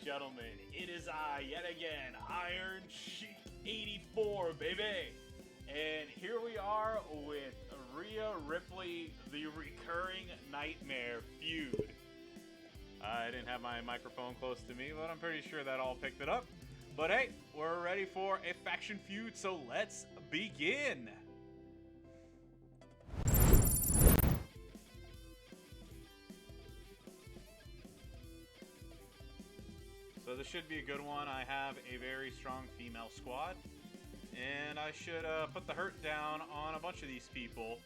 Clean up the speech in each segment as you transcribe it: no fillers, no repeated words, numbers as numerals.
gentlemen, it is I, yet again, Iron Sheik 84, baby! And here we are with Rhea Ripley, the recurring nightmare feud. I didn't have my microphone close to me, but I'm pretty sure that all picked it up. But hey, we're ready for a faction feud, so let's begin! So this should be a good one. I have a very strong female squad, and I should put the hurt down on a bunch of these people.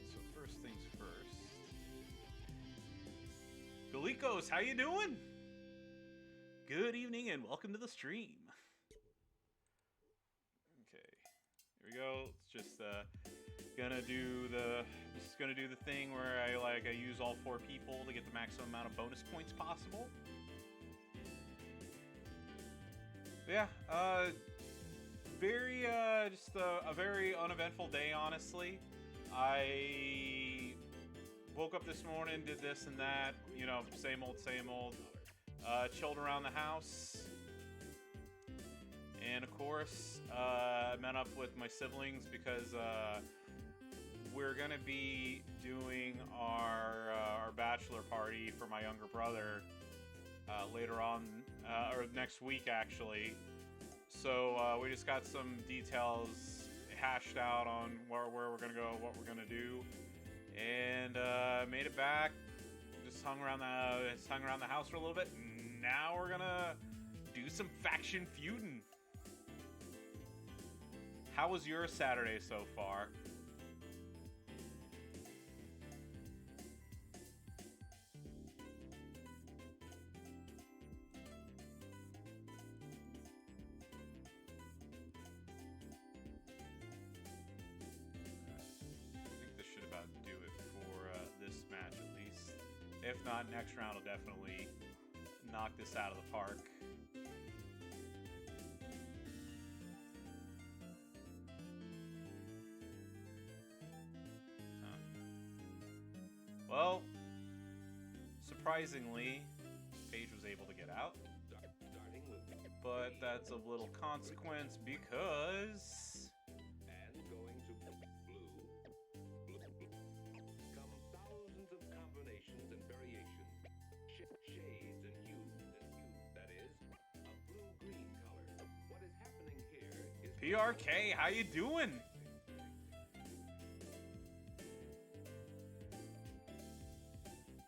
So first things first. Galikos, how you doing? Good evening and welcome to the stream. Okay, here we go. It's just gonna do the thing where I use all 4 people to get the maximum amount of bonus points possible. Yeah, just a very uneventful day, honestly. I woke up this morning, did this and that, you know, same old. Chilled around the house. And of course, I met up with my siblings because we're gonna be doing our bachelor party for my younger brother later on, or next week actually. So we just got some details hashed out on where we're gonna go, what we're gonna do, and made it back. Just hung around the house for a little bit. And now we're gonna do some faction feuding. How was your Saturday so far? Do it for this match at least. If not, next round will definitely knock this out of the park. Well, surprisingly, Paige was able to get out. But that's of little consequence because and variations, shades and hues, that is, a blue-green color. What is happening here is... PRK, how you doing?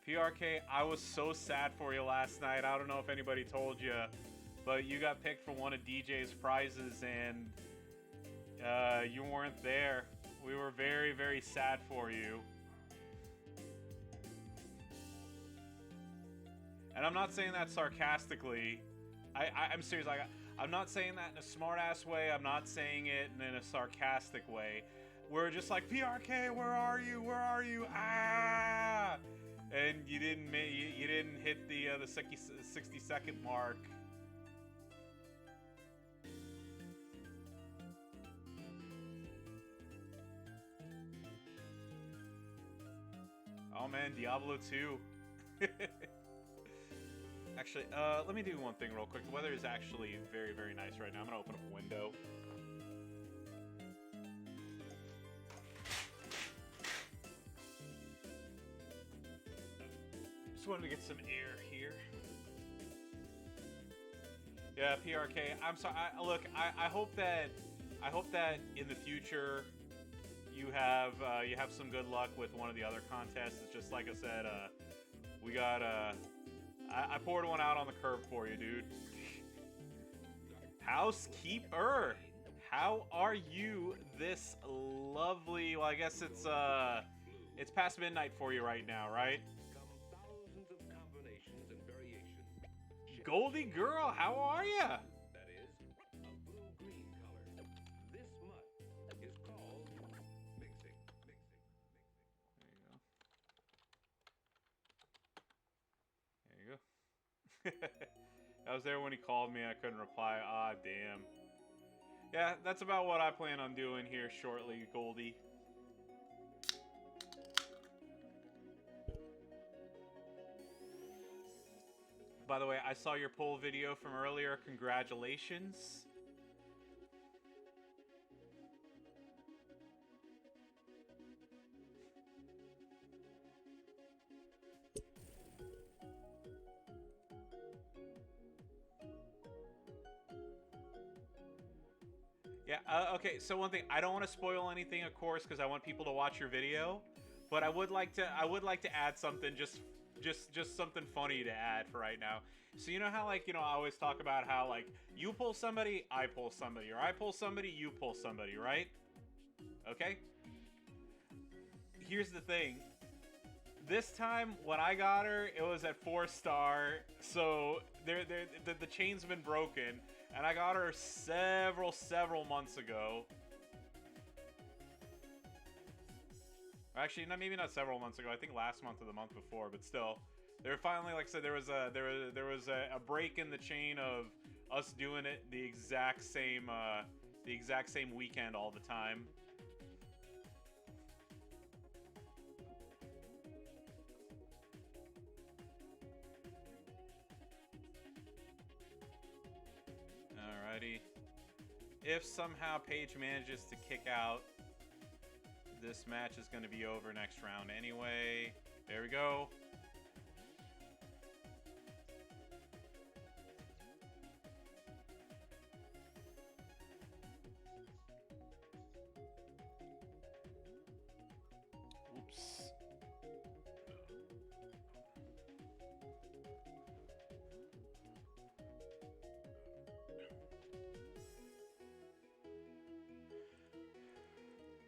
PRK, I was so sad for you last night. I don't know if anybody told you, but you got picked for one of DJ's prizes and you weren't there. We were very, very sad for you. And I'm not saying that sarcastically. I'm serious. I'm not saying that in a smart-ass way. I'm not saying it in a sarcastic way. We're just like, PRK, where are you? Where are you? Ah! And you didn't hit the 60-second mark. Oh man, Diablo 2. Actually, let me do one thing real quick. The weather is actually very, very nice right now. I'm gonna open up a window. Just wanted to get some air here. Yeah, PRK. I'm sorry. I hope that in the future you have some good luck with one of the other contests. It's just like I said. We got I poured one out on the curb for you, dude. Housekeeper, how are you this lovely... Well, I guess it's past midnight for you right now, right? Goldie girl, how are ya? That is a blue-green color. This mud is called mixing. There you go. There you go. I was there when he called me. I couldn't reply. Ah, damn. Yeah, that's about what I plan on doing here shortly, Goldie. By the way, I saw your poll video from earlier. Congratulations. Yeah. Okay. So one thing, I don't want to spoil anything, of course, because I want people to watch your video. But I would like to. I would like to add something, just something funny to add for right now. So you know how like I always talk about how like you pull somebody, I pull somebody, or I pull somebody, you pull somebody, right? Okay. Here's the thing. This time when I got her, it was at 4-star. So the chain's been broken, and I got her several months ago. Actually, maybe not several months ago. I think last month or the month before, but still, they were finally, like I said, there was a break in the chain of us doing it the exact same weekend all the time. Alrighty. If somehow Paige manages to kick out, this match is going to be over next round anyway. There we go. Oops.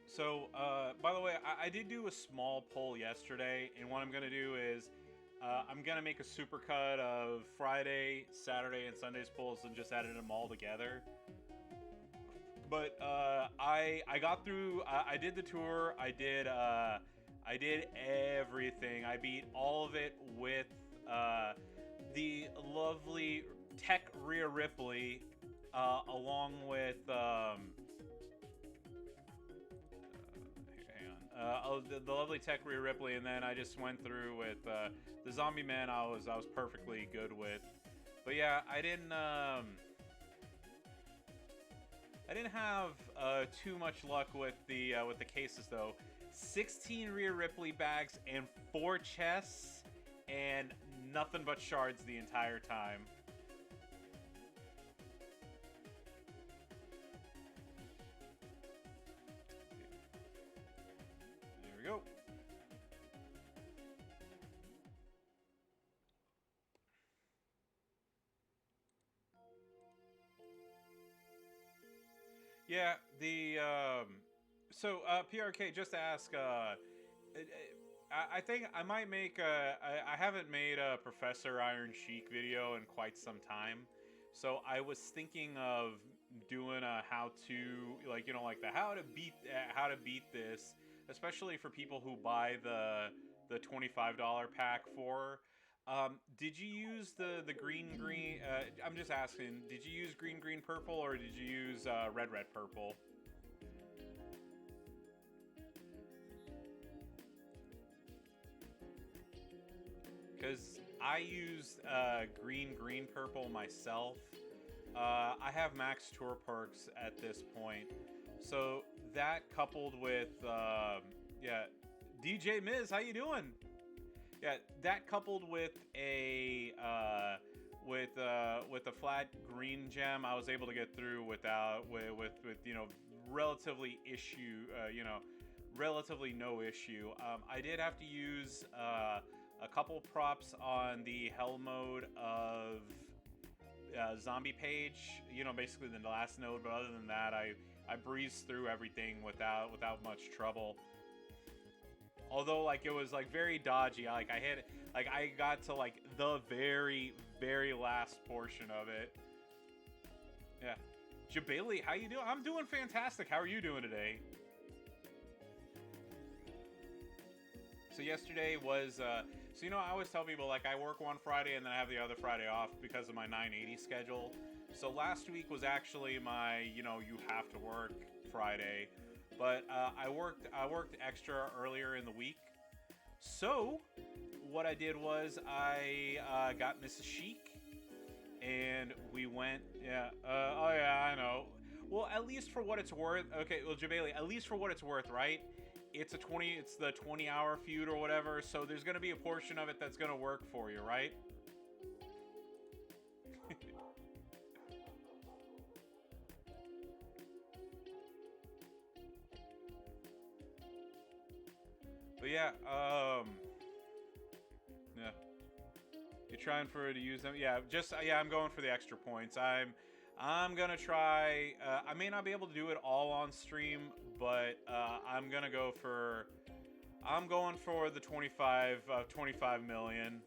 So, by the way, I did do a small poll yesterday, and what I'm going to do is I'm going to make a supercut of Friday, Saturday, and Sunday's polls and just edit them all together. But I got through. I did the tour. I did everything. I beat all of it with the lovely Tech Rhea Ripley, along with. The lovely Tech Rhea Ripley, and then I just went through with the Zombie Man. I was perfectly good with, but yeah, I didn't have too much luck with the cases though. 16 Rhea Ripley bags and 4 chests, and nothing but shards the entire time. There we go. Yeah, so PRK, just to ask, I think I might make I haven't made a Professor Iron Sheik video in quite some time, so I was thinking of doing a how to, like like the how to beat this, especially for people who buy the $25 pack for. Did you use the green? I'm just asking. Did you use green purple, or did you use red purple? Because I used green purple myself. I have max tour perks at this point, so that coupled with yeah, DJ Miz, how you doing? Yeah, that coupled with a flat green gem, I was able to get through with relatively relatively no issue. I did have to use a couple props on the hell mode of zombie page, basically the last node, but other than that, I breezed through everything without much trouble. Although, like, it was, like, very dodgy. I got to, like, the very, very last portion of it. Yeah. Jabali, how you doing? I'm doing fantastic. How are you doing today? So yesterday was, so, I always tell people, like, I work one Friday and then I have the other Friday off because of my 980 schedule. So last week was actually my, you have to work Friday. But I worked extra earlier in the week. So what I did was I got Mrs. Sheik, and we went. Yeah. Oh yeah, I know. Well, at least for what it's worth. Okay. Well, Jabali, at least for what it's worth, right? It's It's the 20-hour feud or whatever. So there's gonna be a portion of it that's gonna work for you, right? But yeah. Yeah. You're trying for her to use them. Yeah. Just yeah. I'm going for the extra points. I'm gonna try. I may not be able to do it all on stream, but I'm gonna go for. I'm going for the 25 million.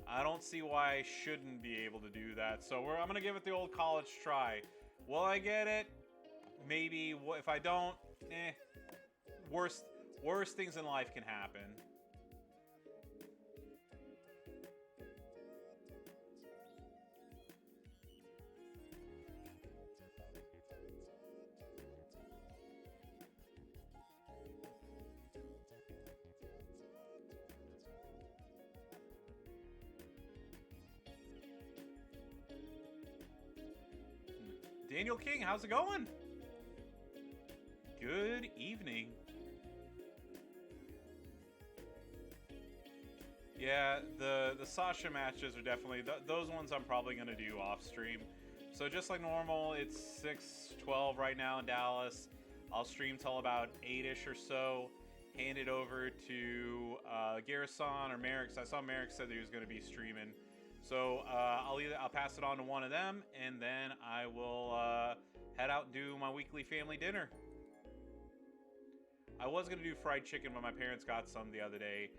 I don't see why I shouldn't be able to do that. So I'm gonna give it the old college try. Will I get it? Maybe. If I don't, eh. Worse things in life can happen. Daniel King, how's it going? Good evening. Yeah, the Sasha matches are definitely those ones I'm probably gonna do off stream. So just like normal, it's 6:12 right now in Dallas. I'll stream till about 8ish or so. Hand it over to Garrison or Merrick. I saw Merrick said that he was going to be streaming. So I'll pass it on to one of them, and then I will head out and do my weekly family dinner. I was going to do fried chicken, but my parents got some the other day.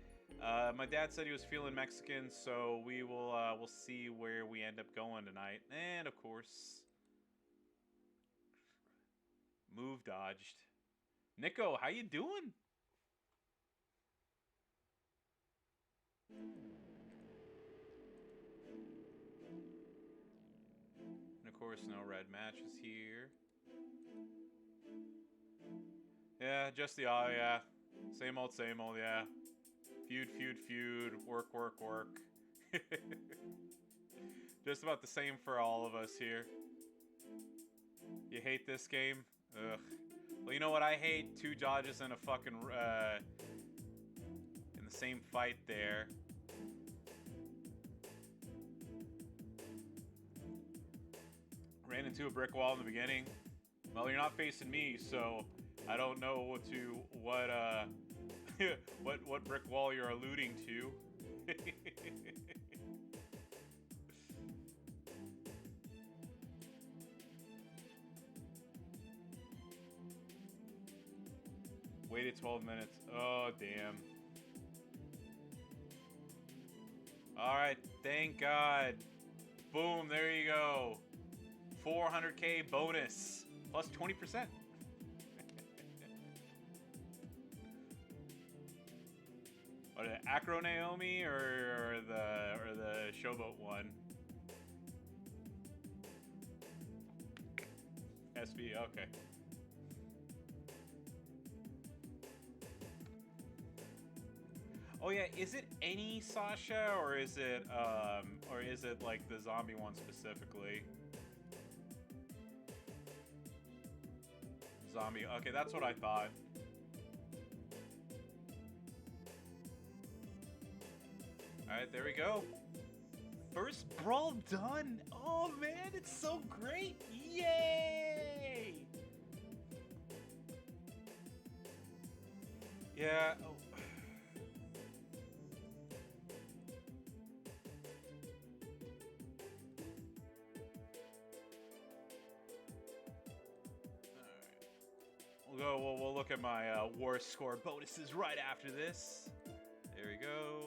My dad said he was feeling Mexican, so we'll see where we end up going tonight. And of course, move dodged. Nico, how you doing? And of course, no red matches here. Yeah, just the yeah. Same old, yeah. Feud, work. Just about the same for all of us here. You hate this game? Ugh. Well, you know what I hate? Two dodges and a fucking in the same fight there. Ran into a brick wall in the beginning. Well, you're not facing me, so I don't know what brick wall you're alluding to. Waited 12 minutes. Oh, damn. Alright, thank God. Boom, there you go. 400k bonus. Plus 20%. What, Acro Naomi or the Showboat one? SB, okay. Oh yeah, is it any Sasha or is it like the zombie one specifically? Zombie. Okay, that's what I thought. Alright, there we go. First brawl done. Oh man, it's so great. Yay! Yeah. Oh. We'll look at my war score bonuses right after this. There we go.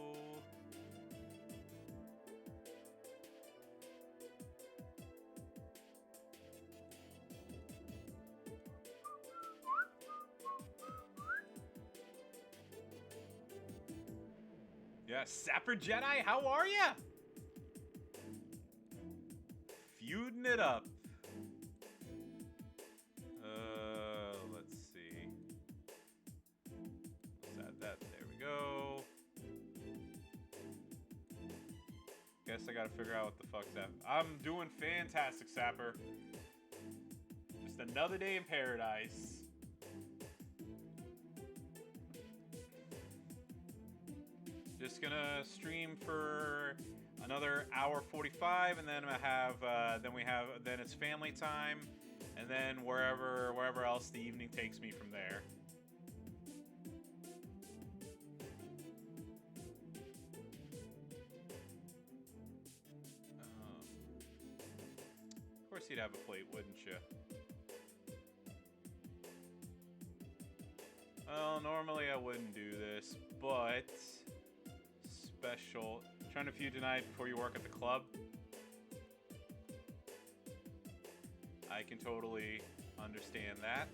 Yeah, Sapper Jedi, how are ya? Feuding it up. Let's see. Let's add that. There we go. Guess I gotta figure out what the fuck's that. I'm doing fantastic, Sapper. Just another day in paradise. Just gonna stream for another hour 45, and then I have then it's family time, and then wherever else the evening takes me from there. Of course you'd have a plate, wouldn't you? Well, normally I wouldn't do this, but special. Trying to feud tonight before you work at the club. I can totally understand that.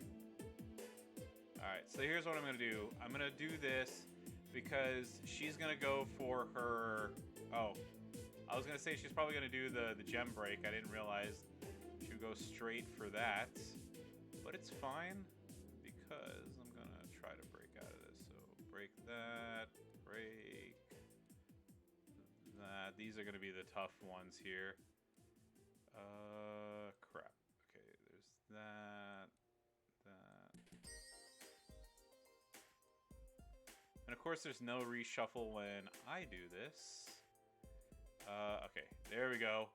Alright, so here's what I'm going to do. I'm going to do this because she's going to go for her... Oh, I was going to say she's probably going to do the gem break. I didn't realize she would go straight for that. But it's fine because I'm going to try to break out of this. So break that, break that. These are going to be the tough ones here. Crap. Okay, there's that. And of course there's no reshuffle when I do this. Okay, there we go.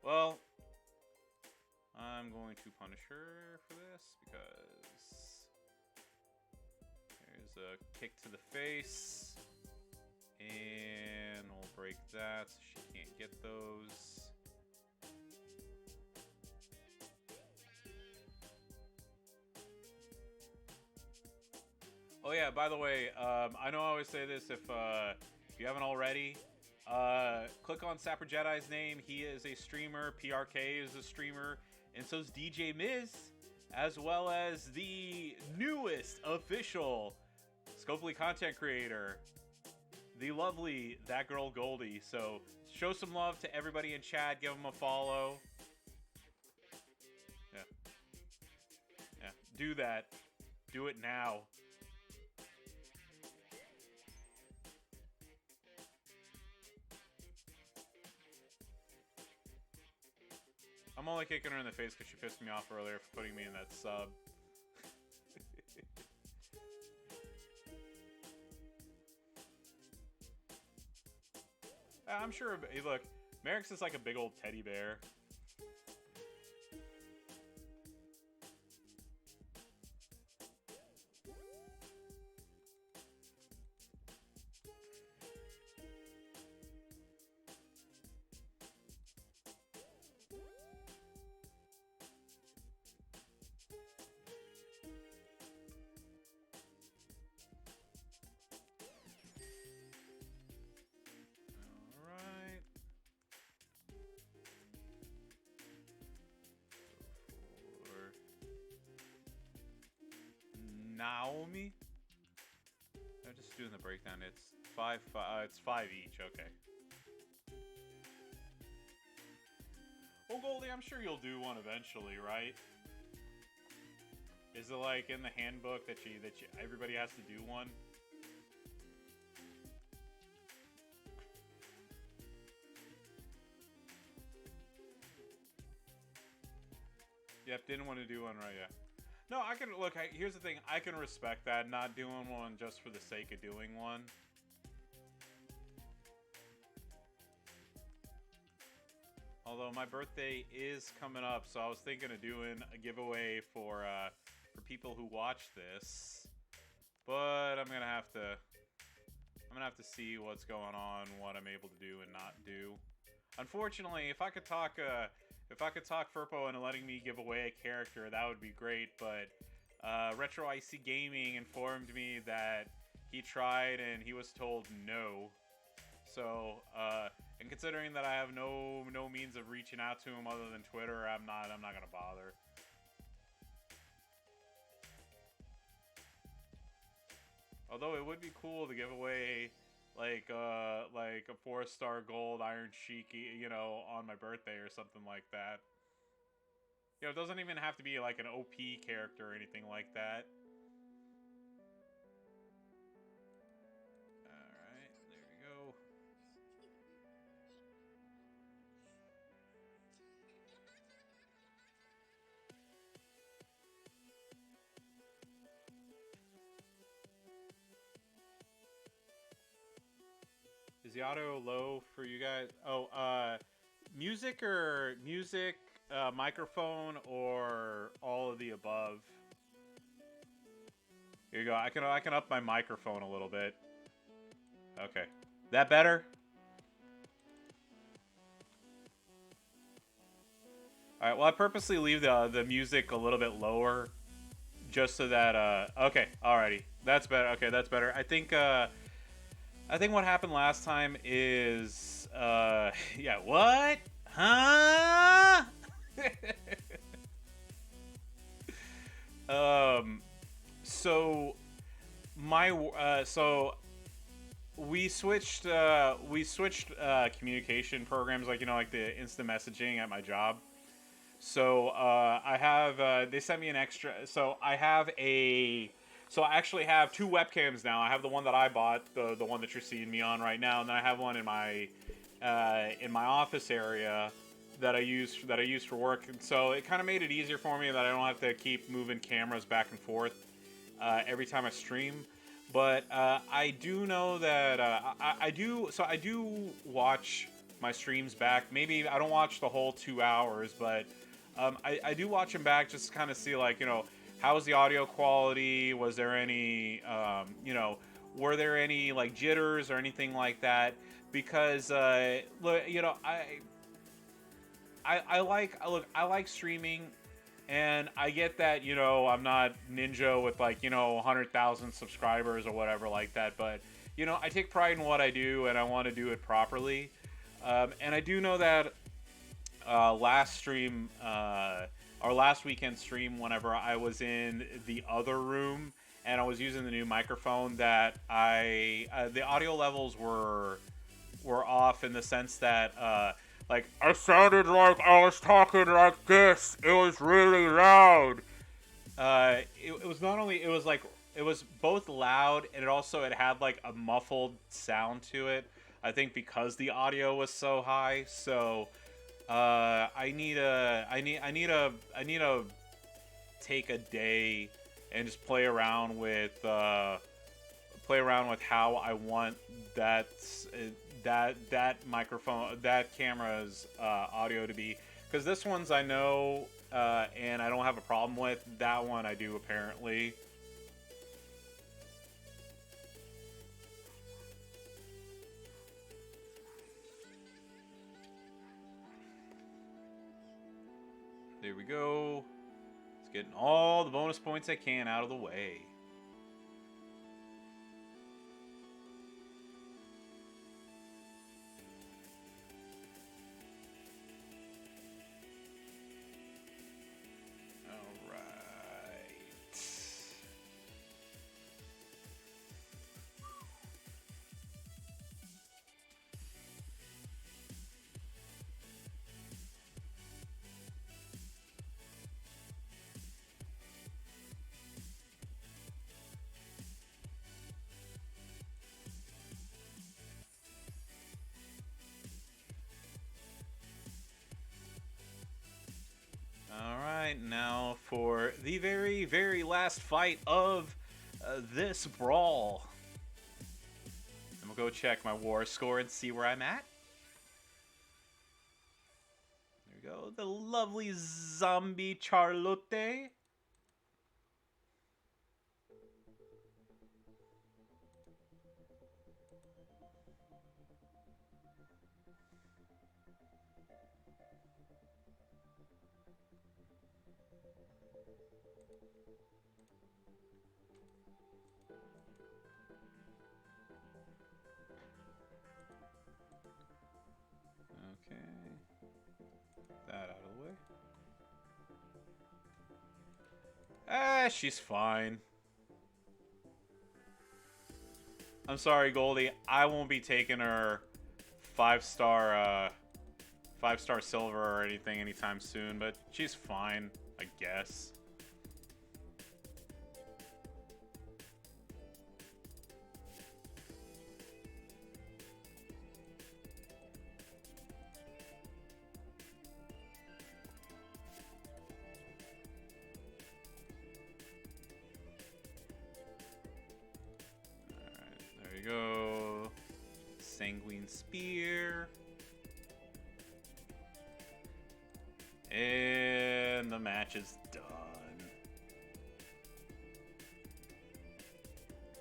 Well, I'm going to punish her for this because there's a kick to the face. And we'll break that so she can't get those. Oh yeah, by the way, I know I always say this, if you haven't already, click on Sapper Jedi's name. He is a streamer, PRK is a streamer, and so is DJ Miz, as well as the newest official Scopely content creator, the lovely That Girl Goldie. So show some love to everybody in chat, give them a follow. Yeah, do that. Do it now. I'm only kicking her in the face because she pissed me off earlier for putting me in that sub. I'm sure, look, Merrick's is like a big old teddy bear. Naomi? I'm just doing the breakdown. It's it's 5 each. Okay. Well, Goldie, I'm sure you'll do one eventually, right? Is it like in the handbook that everybody has to do one? Yep, didn't want to do one right yet. No, I can, look, here's the thing, I can respect that, not doing one just for the sake of doing one. Although my birthday is coming up, so I was thinking of doing a giveaway for people who watch this. But I'm gonna have to see what's going on, what I'm able to do and not do. Unfortunately, if I could talk Furpo into letting me give away a character, that would be great, but Retro IC Gaming informed me that he tried and he was told no. So, and considering that I have no means of reaching out to him other than Twitter, I'm not gonna bother. Although it would be cool to give away like a 4-star gold Iron Sheik, you know, on my birthday or something like that. You know, it doesn't even have to be like an OP character or anything like that. Alright, there we go. Is the audio low for you guys? Oh, music or music, microphone, or all of the above? Here you go. I can up my microphone a little bit. Okay, that better? All right. Well, I purposely leave the music a little bit lower, just so that okay, alrighty, that's better. Okay, that's better. I think what happened last time is yeah, what? Huh? um so my so we switched communication programs, like, like the instant messaging at my job. So I have they sent me an extra. So I actually have two webcams now. I have the one that I bought, the one that you're seeing me on right now, and then I have one in my office area that I use for work. And so it kind of made it easier for me that I don't have to keep moving cameras back and forth every time I stream. But I do know that I do watch my streams back. Maybe I don't watch the whole 2 hours, but I do watch them back just to kind of see, like, how was the audio quality? Was there any were there any like jitters or anything like that? Because look, I like streaming, and I get that, I'm not Ninja with, like, 100,000 subscribers or whatever like that, but I take pride in what I do, and I want to do it properly. And I do know that last stream, our last weekend stream, whenever I was in the other room and I was using the new microphone, that the audio levels were off, in the sense that like, I sounded like I was talking like this. It was really loud. It was not only, it was both loud, and it had like a muffled sound to it. I think because the audio was so high. So I need to take a day and just play around with how I want that microphone, that camera's audio to be, because this one's, I know, and I don't have a problem with. That one I do, apparently. There we go. It's getting all the bonus points I can out of the way. Alright, now for the very, very last fight of this brawl. I'm gonna go check my war score and see where I'm at. There we go, the lovely zombie Charlotte. Okay. That out of the way. Ah, she's fine. I'm sorry, Goldie. I won't be taking her 5-star, 5-star silver or anything anytime soon, but she's fine, I guess. Go. Sanguine Spear. And the match is done.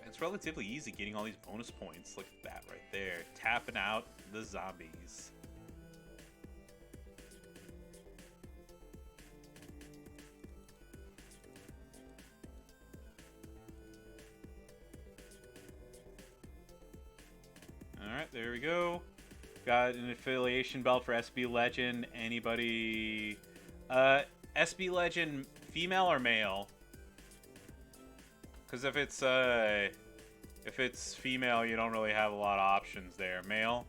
It's relatively easy getting all these bonus points. Look at that right there. Tapping out the zombies. Alright, there we go. Got an affiliation belt for SB Legend. Anybody... SB Legend female or male? Because if it's female, you don't really have a lot of options there. Male?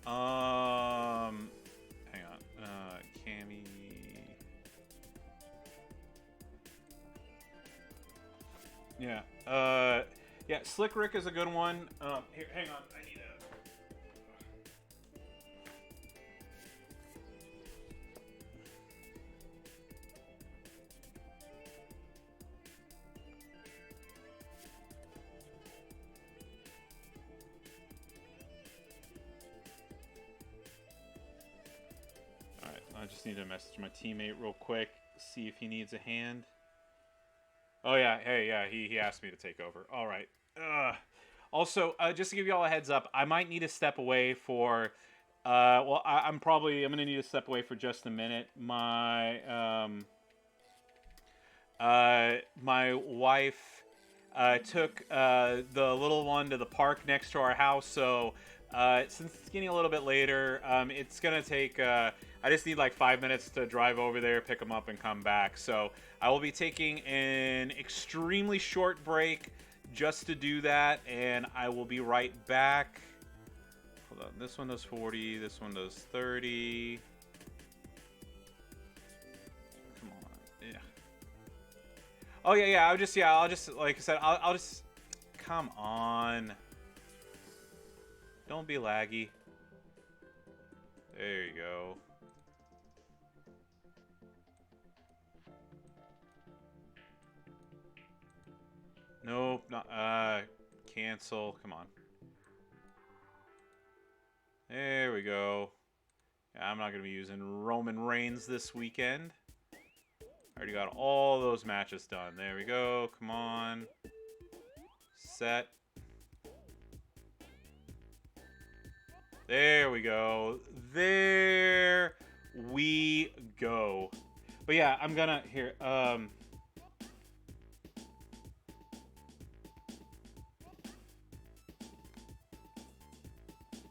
Hang on. Cammy... Yeah. Yeah, Slick Rick is a good one. Here, hang on. I need a... Alright, I just need to message my teammate real quick, see if he needs a hand. Oh yeah, hey, yeah, he asked me to take over. All right. Also, just to give you all a heads up, I might need to step away for. Well, I'm gonna need to step away for just a minute. My my wife took the little one to the park next to our house, so since it's getting a little bit later, it's gonna take. I just need like 5 minutes to drive over there, pick them up, and come back. So I will be taking an extremely short break just to do that, and I will be right back. Hold on, this one does 40, this one does 30. Come on, yeah. Oh yeah, I'll just like I said, I'll just. Come on. Don't be laggy. There you go. Nope, not, cancel, come on. There we go. Yeah, I'm not going to be using Roman Reigns this weekend. Already got all those matches done. There we go, come on. Set. There we go. There we go. But yeah, I'm gonna, here,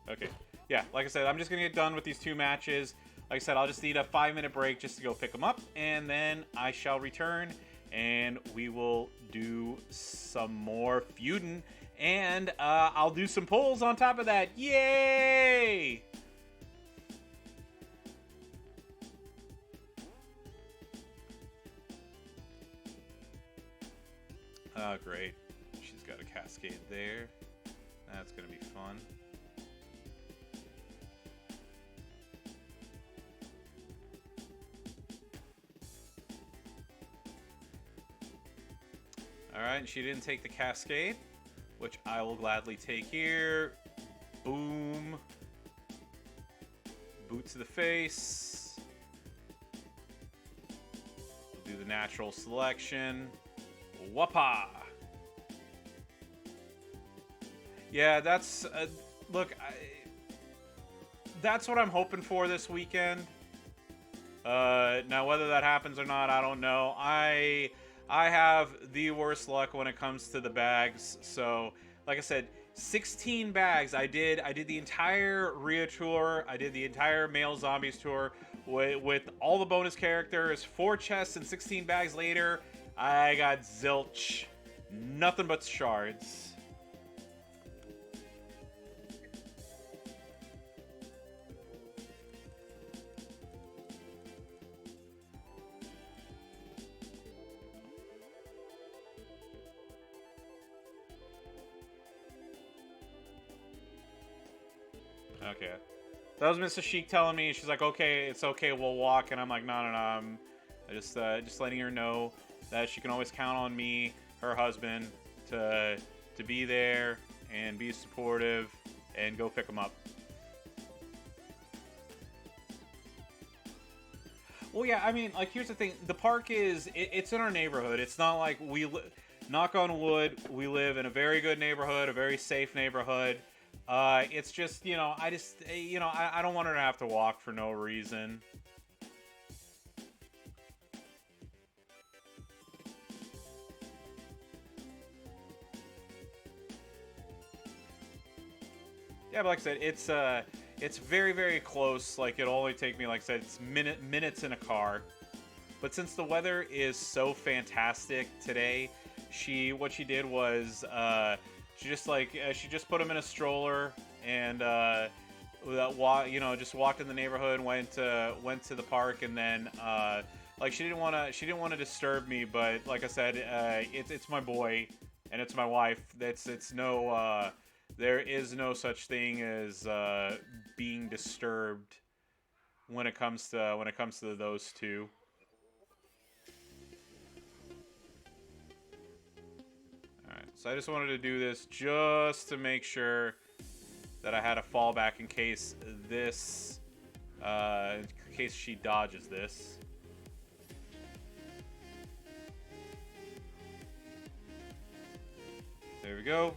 okay. Yeah, like I said, I'm just going to get done with these two matches. Like I said, I'll just need a 5-minute break just to go pick them up. And then I shall return. And we will do some more feuding. And I'll do some polls on top of that. Yay! Oh, great. She's got a cascade there. That's going to be fun. Alright, and she didn't take the cascade, which I will gladly take here. Boom. Boot to the face. We'll do the natural selection. Whoppa! Yeah, that's... look, that's what I'm hoping for this weekend. Now, whether that happens or not, I don't know. I have the worst luck when it comes to the bags. So, like I said, 16 bags. I did the entire Rhea tour. I did the entire Male Zombies tour with all the bonus characters. 4 chests and 16 bags later, I got zilch. Nothing but shards. Okay. That was Mr. Sheik telling me. She's like, okay, it's okay, we'll walk. And I'm like, no. I'm just letting her know that she can always count on me, her husband, to be there and be supportive and go pick them up. Well, yeah, I mean, like, here's the thing. The park it's in our neighborhood. It's not like knock on wood, we live in a very good neighborhood, a very safe neighborhood. It's just, I don't want her to have to walk for no reason. Yeah, but like I said, it's very, very close. Like, it'll only take me, like I said, it's minutes in a car. But since the weather is so fantastic today, what she did was she just put him in a stroller and just walked in the neighborhood, went to the park, and then like she didn't want to disturb me, but like I said, it's my boy and it's my wife. There is no such thing as being disturbed when it comes to those two. Alright, so I just wanted to do this just to make sure that I had a fallback in case she dodges this. There we go.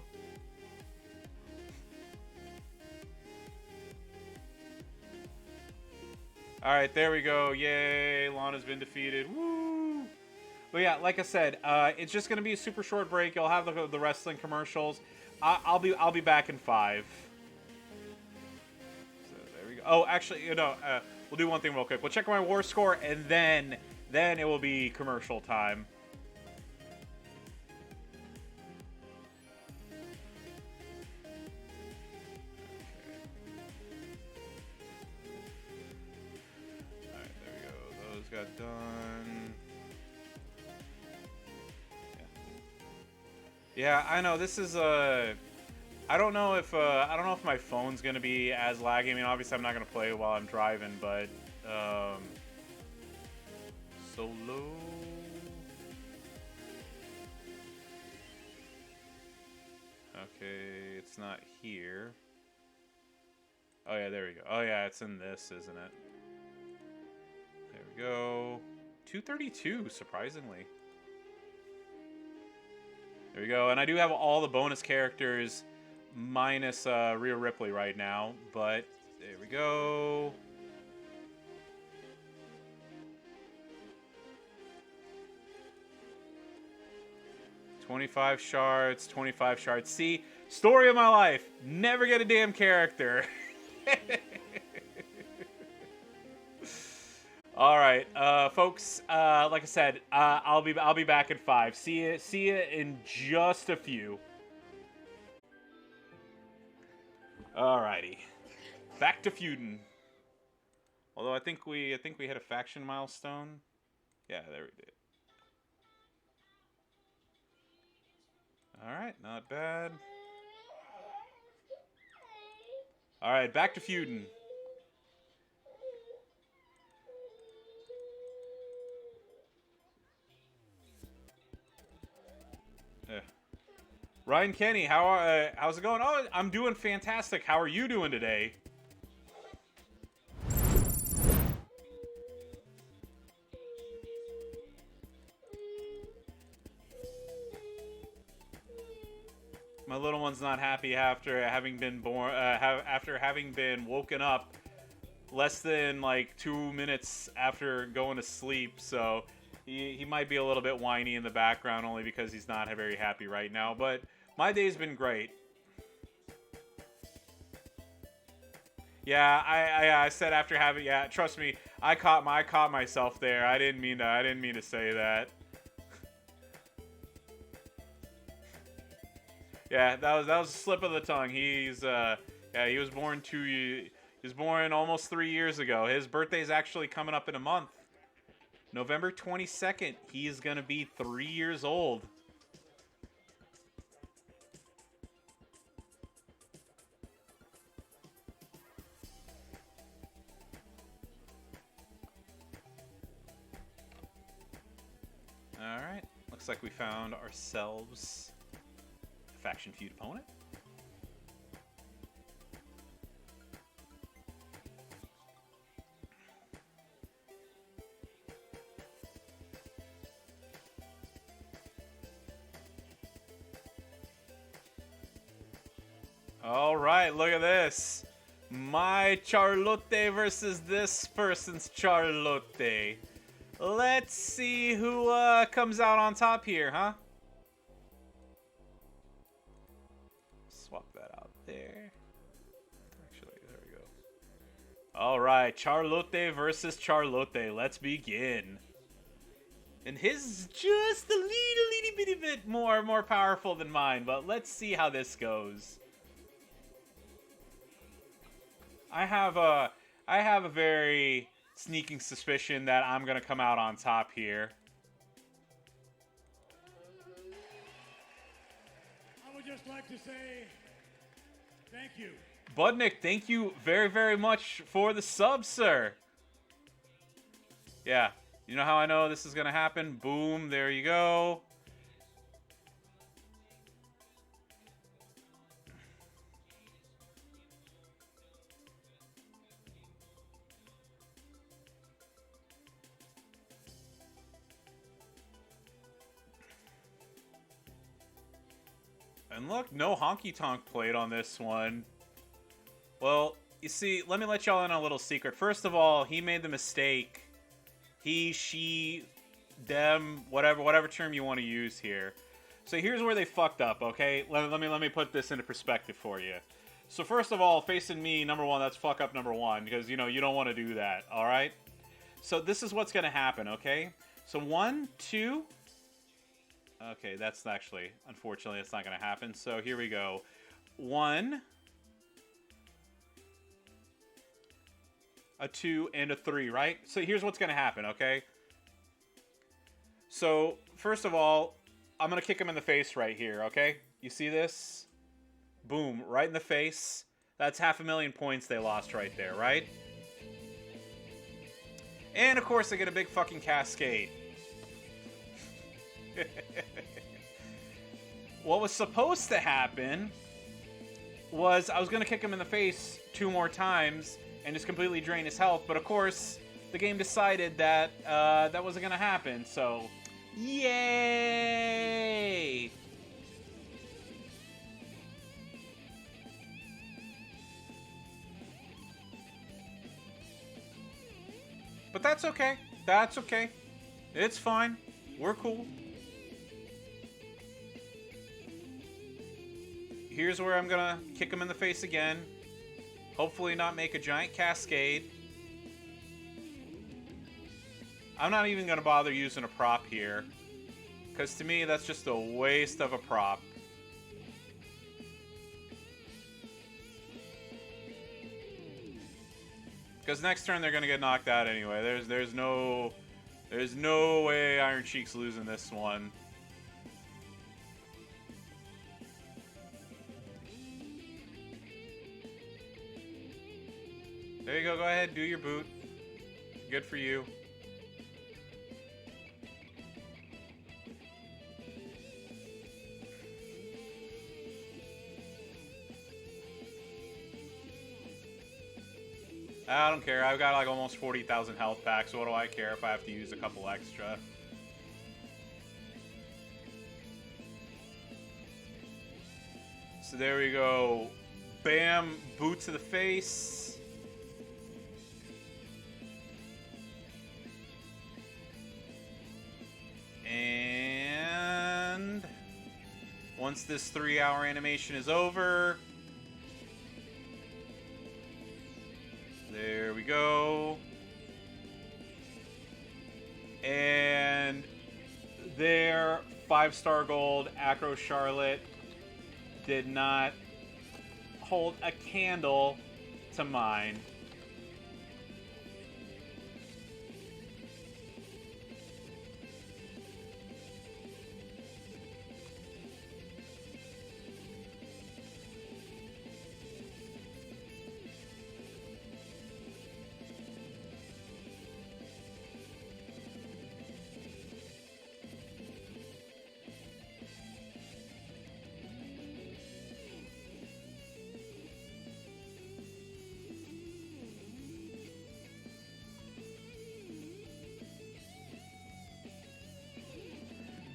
Alright, there we go. Yay, Lana's been defeated. Woo! But yeah, like I said, it's just gonna be a super short break. You'll have the wrestling commercials. I'll be back in 5. So there we go. Oh, actually, we'll do one thing real quick. We'll check my war score, and then it will be commercial time. Alright, there we go. Those got done. Yeah, I know this is I don't know if my phone's gonna be as laggy. I mean, obviously I'm not gonna play while I'm driving, but solo. Okay, it's not here. Oh yeah, there we go. Oh yeah, it's in this, isn't it? There we go. 232, surprisingly. There we go, and I do have all the bonus characters minus Rhea Ripley right now, but there we go. $25 shards, 25 shards. See, story of my life. Never get a damn character. All right, folks. Like I said, I'll be back in 5. See ya in just a few. Alrighty, back to feuding. Although I think we hit a faction milestone. Yeah, there we did. All right, not bad. All right, back to feuding. Ryan Kenny, how's it going? Oh, I'm doing fantastic. How are you doing today? My little one's not happy after having been born. After having been woken up less than like 2 minutes after going to sleep. So he might be a little bit whiny in the background, only because he's not very happy right now. But my day's been great. Yeah, I said after having, yeah, trust me, I caught myself there. I didn't mean to say that. Yeah, that was a slip of the tongue. He was born almost 3 years ago. His birthday's actually coming up in a month. November 22nd. He's gonna be 3 years old. Alright, looks like we found ourselves a faction feud opponent. All right, look at this. My Charlotte versus this person's Charlotte. Let's see who comes out on top here, huh? Swap that out there. Actually, there we go. All right, Charlotte versus Charlotte. Let's begin. And his is just a little bitty bit more powerful than mine, but let's see how this goes. I have a very sneaking suspicion that I'm gonna come out on top here. I would just like to say thank you. Budnick, thank you very, very much for the sub, sir. Yeah, you know how I know this is gonna happen? Boom, there you go. And look, no honky tonk played on this one. Well, you see, let me let y'all in on a little secret. First of all, he made the mistake. He, she, them, whatever term you want to use here. So here's where they fucked up, okay? Let me put this into perspective for you. So first of all, facing me, number one, that's fuck up number one, because, you know, you don't want to do that, all right? So this is what's going to happen, okay? So 1, 2... Okay, that's actually, unfortunately, it's not going to happen. So here we go. 1, a 2, and a 3, right? So here's what's going to happen, okay? So, first of all, I'm going to kick him in the face right here, okay? You see this? Boom, right in the face. That's 500,000 points they lost right there, right? And, of course, they get a big fucking cascade. What was supposed to happen was I was going to kick him in the face 2 more times and just completely drain his health, but of course the game decided that that wasn't going to happen, so yay! But that's okay. That's okay. It's fine. We're cool. Here's where I'm gonna kick him in the face again. Hopefully not make a giant cascade. I'm not even gonna bother using a prop here, because to me that's just a waste of a prop. Because next turn they're gonna get knocked out anyway. There's no way Iron Sheik's losing this one. There you go. Go ahead, do your boot. Good for you. I don't care. I've got like almost 40,000 health back, so what do I care if I have to use a couple extra? So there we go. Bam, boot to the face. And once this 3-hour animation is over, there we go. And there, 5-star gold, Acro Charlotte did not hold a candle to mine.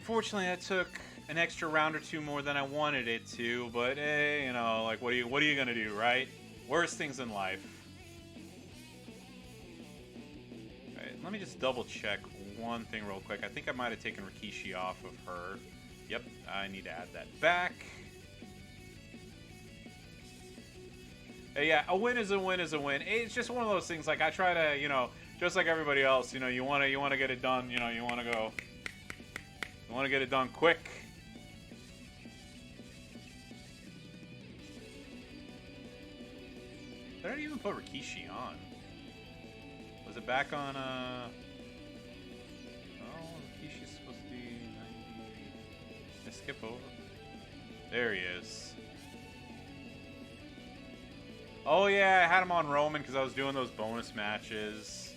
Fortunately, that took an extra round or two more than I wanted it to, but you know, like what are you gonna do, right? Worst things in life. All right, let me just double check one thing real quick. I think I might have taken Rikishi off of her. Yep, I need to add that back. Yeah, a win is a win is a win. It's just one of those things. Like I try to, you know, just like everybody else, you know, you want to get it done. You know, you want to get it done quick. Did I even put Rikishi on? Was it back on? Oh, Rikishi's supposed to be 90. Let's skip over. There he is. Oh yeah, I had him on Roman because I was doing those bonus matches.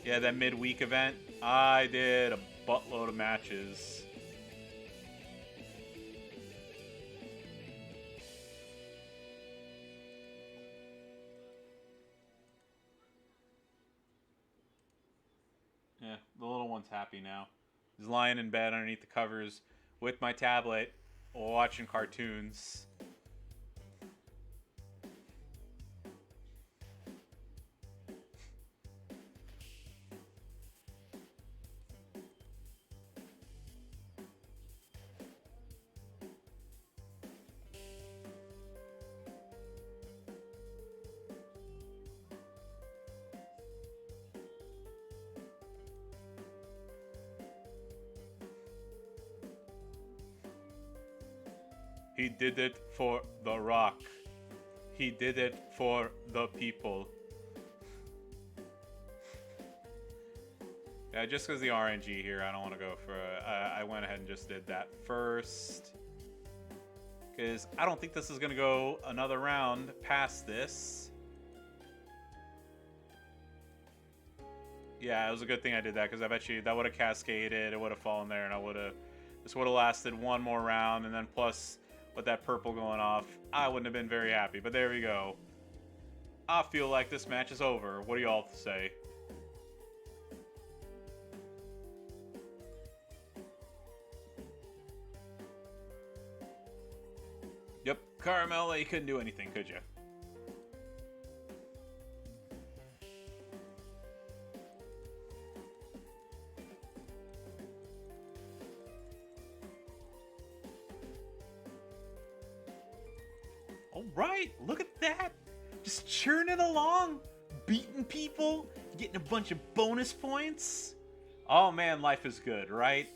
Yeah, that midweek event. I did a buttload of matches. Yeah, the little one's happy now. He's lying in bed underneath the covers with my tablet, watching cartoons. He did it for The Rock. He did it for the people. Yeah, just because the RNG here, I don't want to go for I went ahead and just did that first. Because I don't think this is going to go another round past this. Yeah, it was a good thing I did that, because I bet you that would have cascaded, it would have fallen there, and this would have lasted one more round, and then plus with that purple going off, I wouldn't have been very happy. But there we go. I feel like this match is over. What do y'all say? Yep, Carmella, you couldn't do anything, could you? Alright, look at that! Just churning along, beating people, getting a bunch of bonus points. Oh man, life is good, right?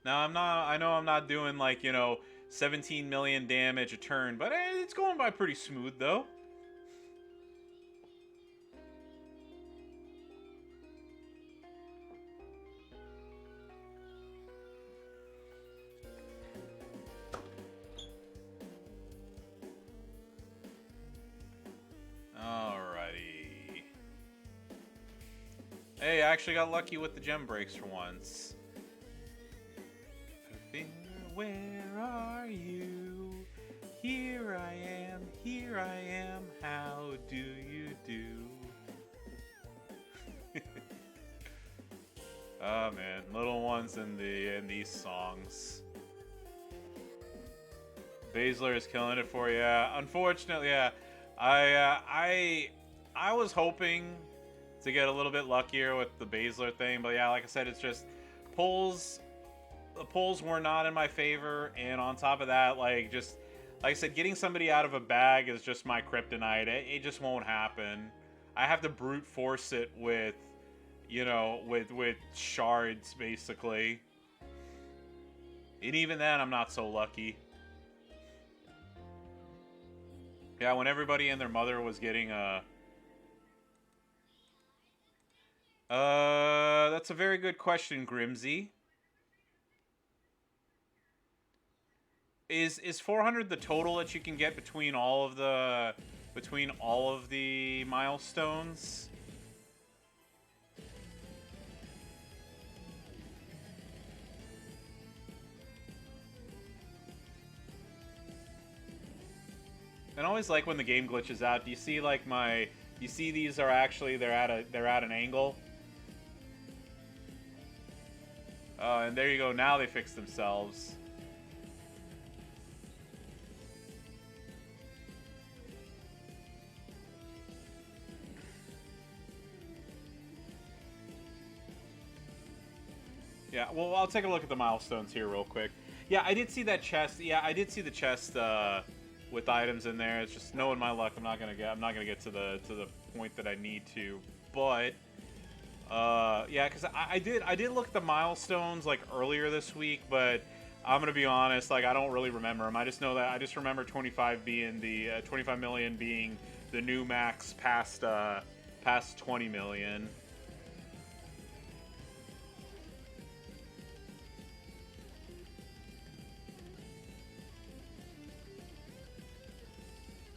Now I know I'm not doing like, you know, 17 million damage a turn, but it's going by pretty smooth though. Alrighty. Hey, I actually got lucky with the gem breaks for once. Where are you? Here I am, how do you do? Oh man, little ones in these songs. Baszler is killing it for you. Unfortunately, yeah. I was hoping to get a little bit luckier with the Baszler thing, but yeah, like I said, it's just pulls. The pulls were not in my favor, and on top of that, like I said, getting somebody out of a bag is just my kryptonite. It just won't happen. I have to brute force it with, you know, with shards basically, and even then, I'm not so lucky. Yeah, when everybody and their mother was getting that's a very good question, Grimsy. Is 400 the total that you can get between all of the milestones? I always like when the game glitches out. Do you see like my? You see these are actually they're at an angle. And there you go. Now they fix themselves. Yeah, well, I'll take a look at the milestones here real quick. Yeah, I did see that chest. Yeah, I did see the chest with items in there. It's just knowing my luck, I'm not gonna get to the point that I need to. But yeah, because I did look at the milestones like earlier this week, but I'm gonna be honest, like I don't really remember them. I just know that I just remember 25 being the 25 million being the new max past 20 million.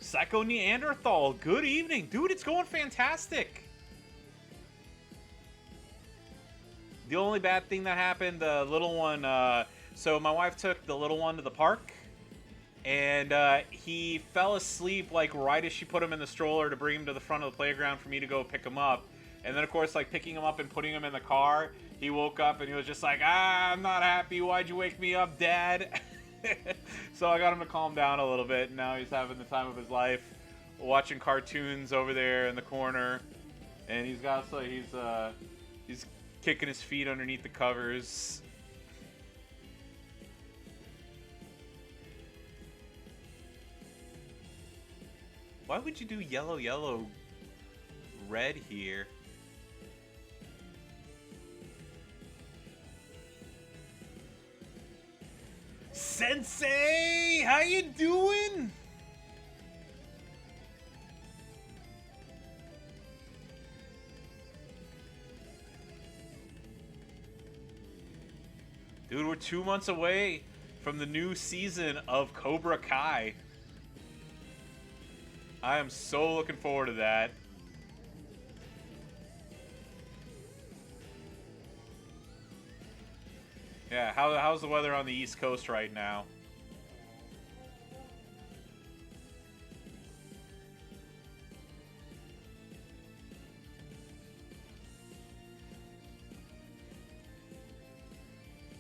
Psycho Neanderthal, good evening. Dude, it's going fantastic. The only bad thing that happened, the little one, so my wife took the little one to the park, and he fell asleep, like, right as she put him in the stroller to bring him to the front of the playground for me to go pick him up. And then, of course, like, picking him up and putting him in the car, he woke up and he was just like, I'm not happy. Why'd you wake me up, Dad? So I got him to calm down a little bit, and now he's having the time of his life, watching cartoons over there in the corner, and he's kicking his feet underneath the covers. Why would you do yellow, yellow, red here? Sensei, how you doing? Dude, we're 2 months away from the new season of Cobra Kai. I am so looking forward to that. Yeah, how's the weather on the East Coast right now?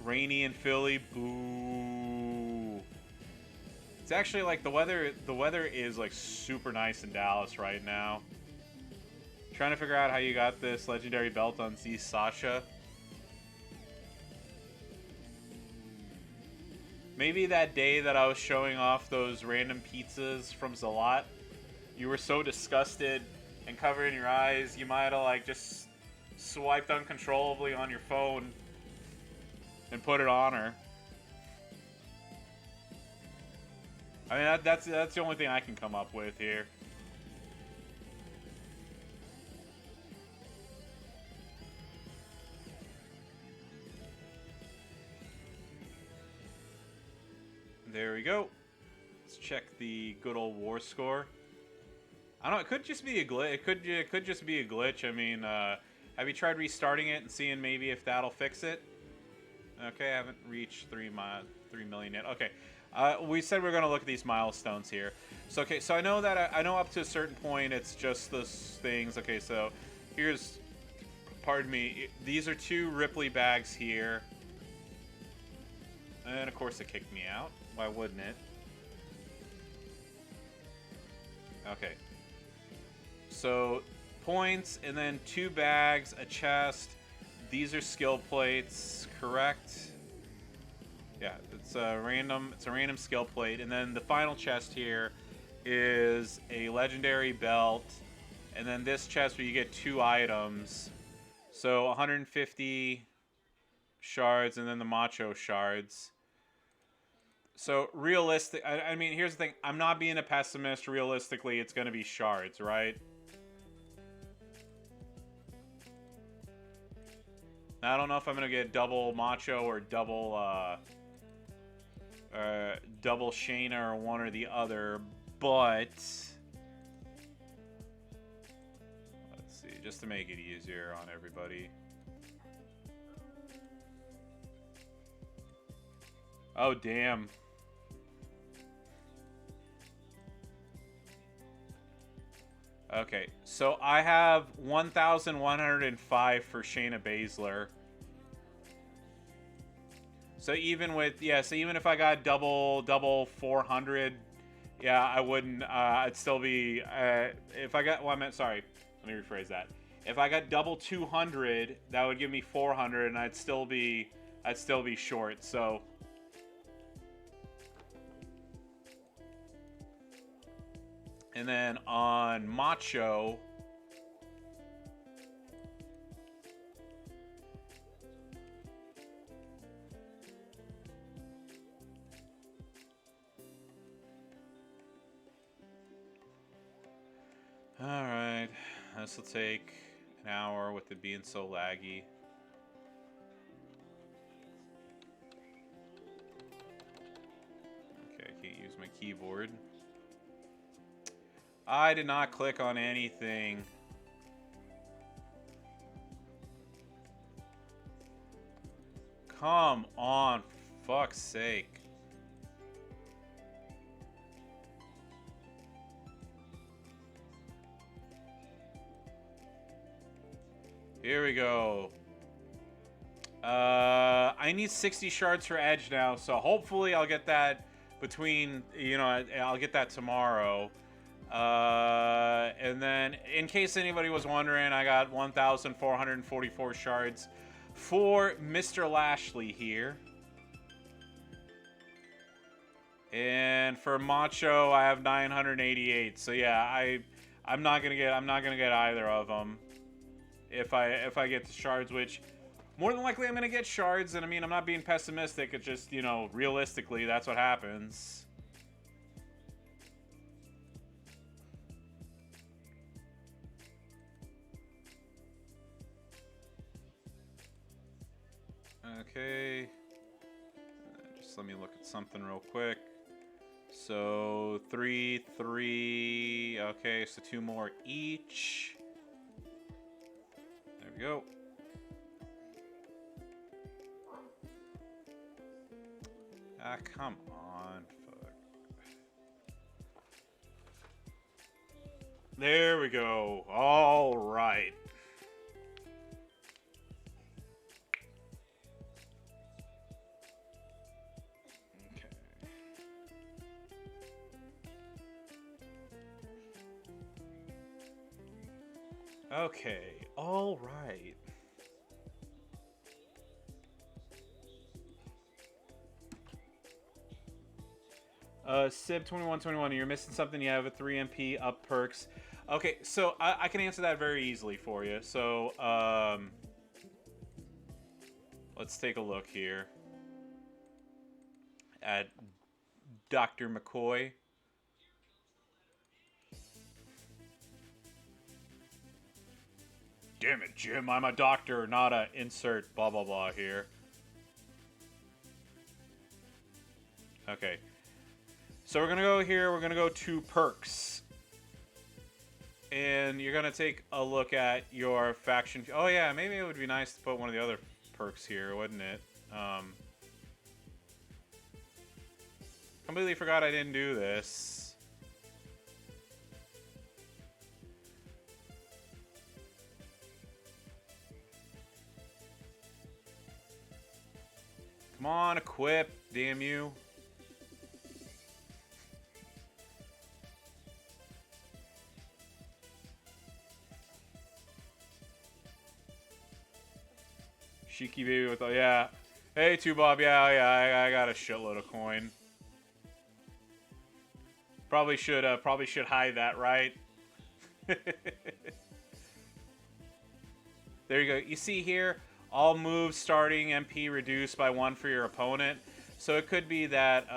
Rainy in Philly, boo. It's actually like the weather is like super nice in Dallas right now. Trying to figure out how you got this legendary belt on Z Sasha. Maybe that day that I was showing off those random pizzas from Zalat, you were so disgusted and covering your eyes, you might have like just swiped uncontrollably on your phone and put it on her. I mean, that's the only thing I can come up with here. There we go. Let's check the good old war score. I don't know. It could just be a glitch. It could just be a glitch. I mean, have you tried restarting it and seeing maybe if that'll fix it? Okay, I haven't reached 3 million yet. Okay, we said we are gonna look at these milestones here. So okay, so I know that I know up to a certain point it's just those things. Okay, so here's, pardon me. These are 2 Ripley bags here, and of course it kicked me out. Why wouldn't it? Okay. So, points, and then 2 bags, a chest. These are skill plates, correct? Yeah, it's a random skill plate. And then the final chest here is a legendary belt. And then this chest where you get 2 items. So 150 shards and then the macho shards. So realistic, I mean, here's the thing. I'm not being a pessimist. Realistically, it's going to be shards, right? Now, I don't know if I'm going to get double macho or double Shayna or one or the other, but let's see, just to make it easier on everybody. Oh, damn. Okay, so I have 1,105 for Shayna Baszler. So even with so even if I got double 400, yeah, I wouldn't. I'd still be. If I got, well, I meant sorry. Let me rephrase that. If I got double 200, that would give me 400, and I'd still be short. So. And then on Macho, alright, this will take an hour with it being so laggy. Okay, I can't use my keyboard. I did not click on anything. Come on, for fuck's sake. Here we go. I need 60 shards for Edge now, so hopefully I'll get that between, I'll get that tomorrow. And then, in case anybody was wondering, I got 1,444 shards for Mr. Lashley here. And for Macho, I have 988. So yeah, I'm not gonna get either of them if I get the shards, which more than likely I'm gonna get shards. And I mean, I'm not being pessimistic. It's just, realistically, that's what happens. Okay. Just let me look at something real quick. So 3, 3. Okay, so 2 more each. There we go. Ah, come on. Fuck. There we go. All right. Okay, all right. Sib 2121, you're missing something. You have a 3 MP up perks. Okay, so I can answer that very easily for you. So let's take a look here at Dr. McCoy. Damn it, Jim, I'm a doctor, not a insert blah blah blah here. Okay. So we're going to go here, we're going to go to perks. And you're going to take a look at your faction. Oh yeah, maybe it would be nice to put one of the other perks here, wouldn't it? Completely forgot I didn't do this. Come on, equip, damn you. Cheeky baby with yeah. Hey, 2Bob, yeah, I got a shitload of coin. Probably should hide that, right? There you go. You see here, all moves starting MP reduced by 1 for your opponent. So it could be that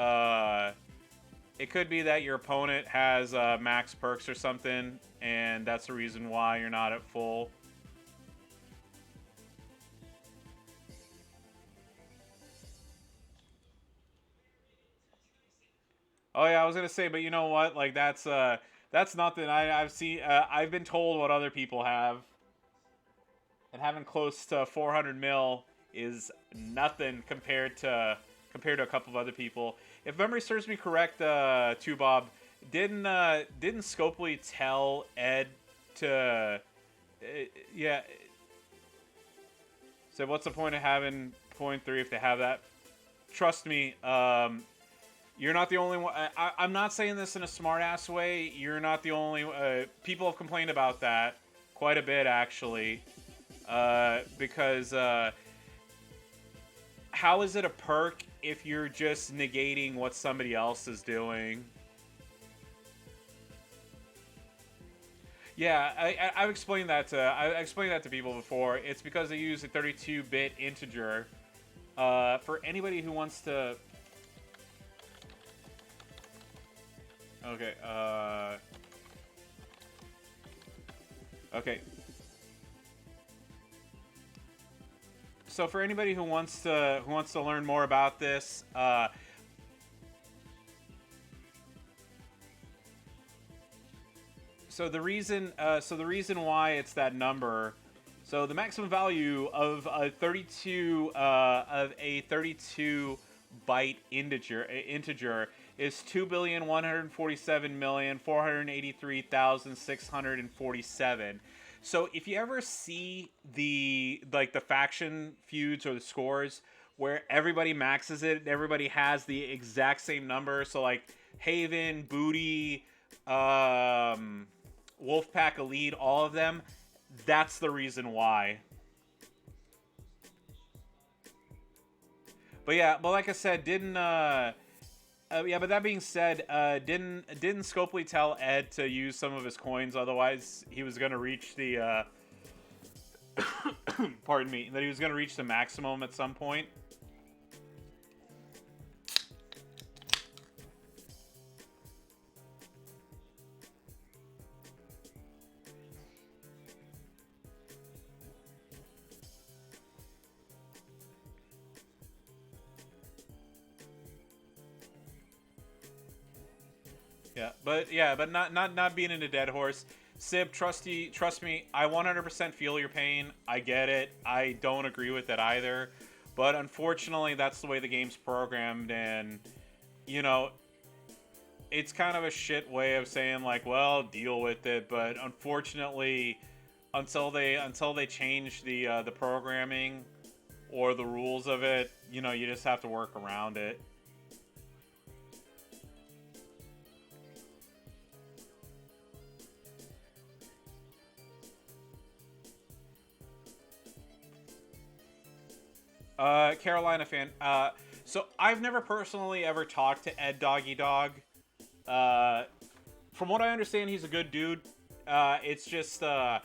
your opponent has max perks or something, and that's the reason why you're not at full. Oh yeah, I was gonna say, but you know what? Like that's nothing. I've seen. I've been told what other people have, and having close to 400 mil is nothing compared to a couple of other people. If memory serves me correct, 2Bob didn't Scopely tell Ed yeah. So what's the point of having point 3 if they have that? Trust me, you're not the only one. I'm not saying this in a smart-ass way. You're not the only... people have complained about that quite a bit, actually. Because how is it a perk if you're just negating what somebody else is doing? Yeah, I've explained that to people before. It's because they use a 32-bit integer. For anybody who wants to... Okay, okay. So for anybody who wants to learn more about this, so the reason why it's that number, so the maximum value of a 32 byte integer is 2,147,483,647. So if you ever see the faction feuds or the scores where everybody maxes it, everybody has the exact same number. So like Haven, Booty, Wolfpack Elite, all of them, that's the reason why. But yeah, but like I said, yeah, but that being said, didn't Scopely tell Ed to use some of his coins? Otherwise, he was gonna reach the pardon me, that he was gonna reach the maximum at some point. But not being in a dead horse. Sib, trust me, I 100% feel your pain. I get it. I don't agree with it either. But unfortunately, that's the way the game's programmed, and you know, it's kind of a shit way of saying like, well, deal with it. But unfortunately, until they change the programming or the rules of it, you know, you just have to work around it. Carolina fan. So I've never personally ever talked to Ed Doggy Dog. From what I understand, he's a good dude. It's just I've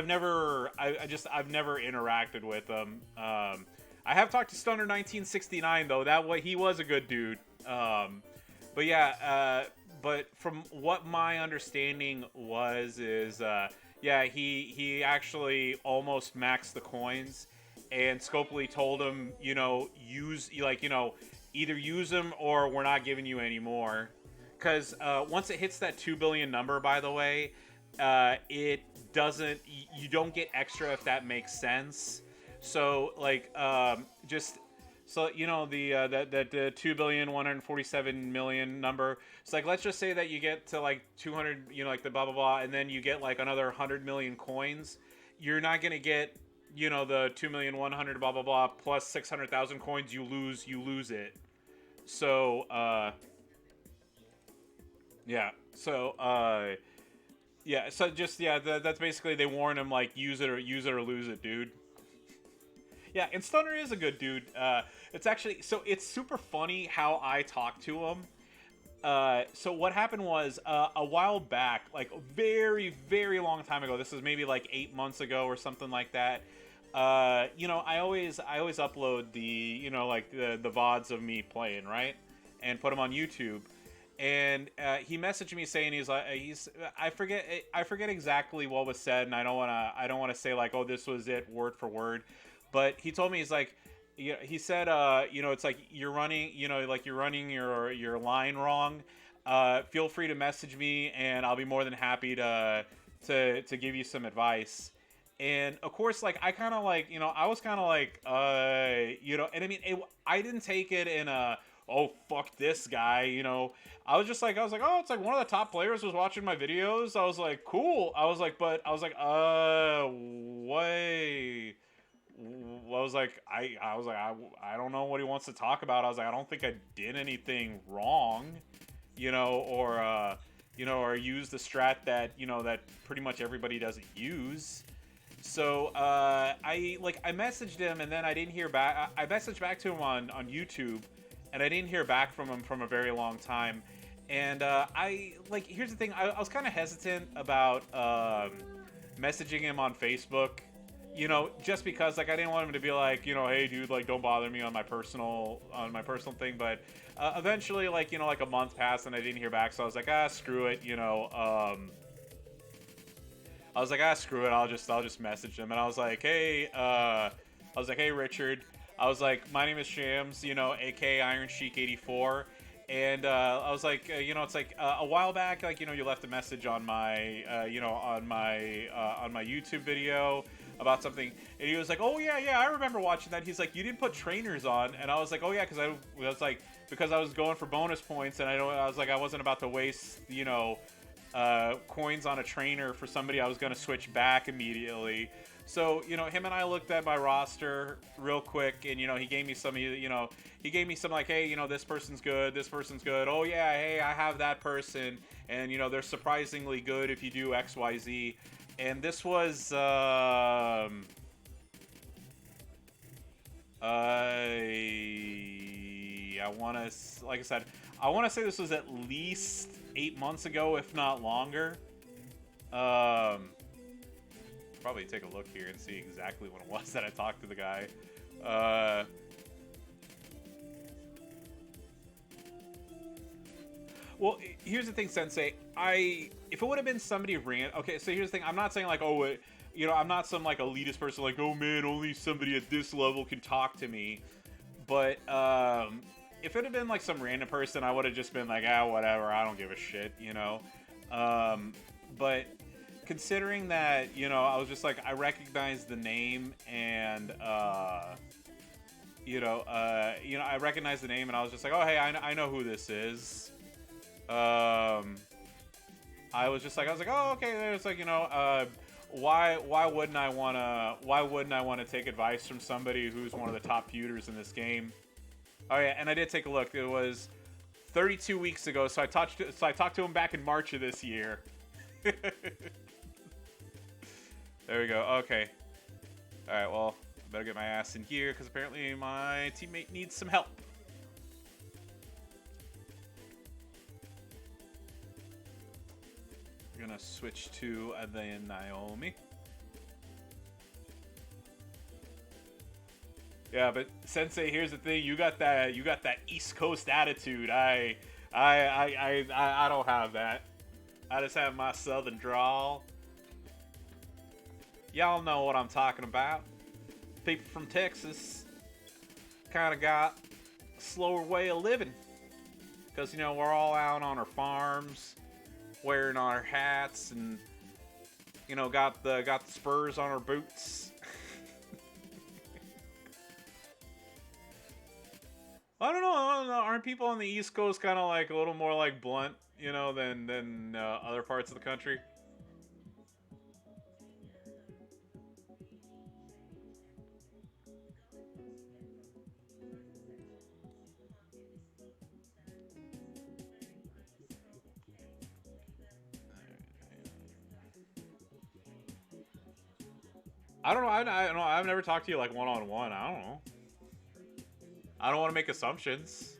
never interacted with him. I have talked to Stunner 1969 though. He was a good dude. But yeah, but from what my understanding is yeah, he actually almost maxed the coins. And Scopely told him, you know, either use them or we're not giving you any more. Because once it hits that 2 billion number, by the way, you don't get extra if that makes sense. So, like, you know, the 2,147,000,000 number. It's like, let's just say that you get to like 200, you know, like the blah, blah, blah, and then you get like another 100 million coins. You're not going to get, you know, the 2,100,000 blah blah blah plus 600,000 coins. You lose it. So yeah. So yeah. So just that's basically, they warn him like, use it or lose it, dude. Yeah, and Stunner is a good dude. It's actually, so it's super funny how I talk to him. So what happened was, a while back, like a very, very long time ago, this is maybe like 8 months ago or something like that. You know, I always upload the, you know, like the VODs of me playing, right? And put them on YouTube. And he messaged me saying I forget exactly what was said, and I don't want to say like, oh, this was it word for word, but he told me, he's like, he said, you know, it's like you're running your line wrong. Feel free to message me, and I'll be more than happy to give you some advice. And of course, like, I kind of like, you know, I was kind of like, you know, and I mean, I didn't take it in a, oh, fuck this guy, you know. I was like, oh, it's like one of the top players was watching my videos. I was like, cool. I was like, wait. I don't know what he wants to talk about. I was like, I don't think I did anything wrong, you know, or use the strat that, you know, that pretty much everybody doesn't use. So I messaged him, and then I didn't hear back. I messaged back to him on YouTube, and I didn't hear back from him from a very long time. And here's the thing. I was kind of hesitant about messaging him on Facebook, you know, just because like I didn't want him to be like, you know, hey dude, like don't bother me on my personal thing. But eventually, like, you know, like a month passed and I didn't hear back, so I was like, screw it, you know. I was like, screw it, I'll just message him. And I was like, hey, Richard. I was like, my name is Shams, you know, aka Iron Sheik 84. And I was like, you know, it's like a while back, like, you know, you left a message on my, on my YouTube video about something. And he was like, oh yeah, I remember watching that. He's like, you didn't put trainers on. And I was like, oh yeah, because I was going for bonus points, and I was like, I wasn't about to waste, you know, coins on a trainer for somebody I was going to switch back immediately. So, you know, him and I looked at my roster real quick, and, you know, he gave me some like, hey, you know, this person's good. Oh yeah, hey, I have that person, and, you know, they're surprisingly good if you do XYZ. And this was I want to, like I said, I want to say this was at least 8 months ago, if not longer. Probably take a look here and see exactly when it was that I talked to the guy. Well, here's the thing, Sensei. If it would have been somebody okay, so here's the thing. I'm not saying like, oh, you know, I'm not some like elitist person like, oh man, only somebody at this level can talk to me. But if it had been like some random person, I would have just been like, whatever, I don't give a shit, you know. But considering that, you know, I was just like, I recognized the name, and I recognized the name, and I was just like, oh hey, I know who this is. I was like, oh okay, there's like, you know, why wouldn't I wanna take advice from somebody who's one of the top feuders in this game? Oh yeah, and I did take a look. It was 32 weeks ago, so I talked to him back in March of this year. There we go. Okay. All right. Well, I better get my ass in gear because apparently my teammate needs some help. We're gonna switch to the Naomi. Yeah, but Sensei, here's the thing. You got that East Coast attitude. I don't have that. I just have my southern drawl. Y'all know what I'm talking about. People from Texas kind of got a slower way of living. Because, you know, we're all out on our farms, wearing our hats, and, you know, got the spurs on our boots. I don't know. Aren't people on the East Coast kind of like a little more like blunt, you know, than other parts of the country? I don't know. I don't know. I've never talked to you like one-on-one. I don't know. I don't want to make assumptions.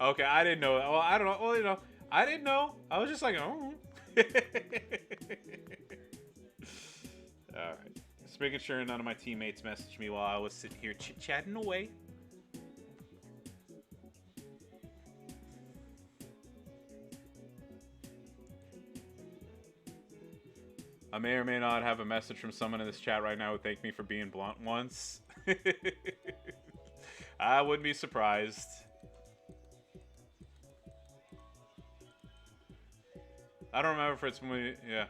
Okay, I didn't know. Well, I don't know. Well, you know, I didn't know. I was just like, oh. Alright. Just making sure none of my teammates messaged me while I was sitting here chit-chatting away. I may or may not have a message from someone in this chat right now who thanked me for being blunt once. I wouldn't be surprised. I don't remember if it's when yeah.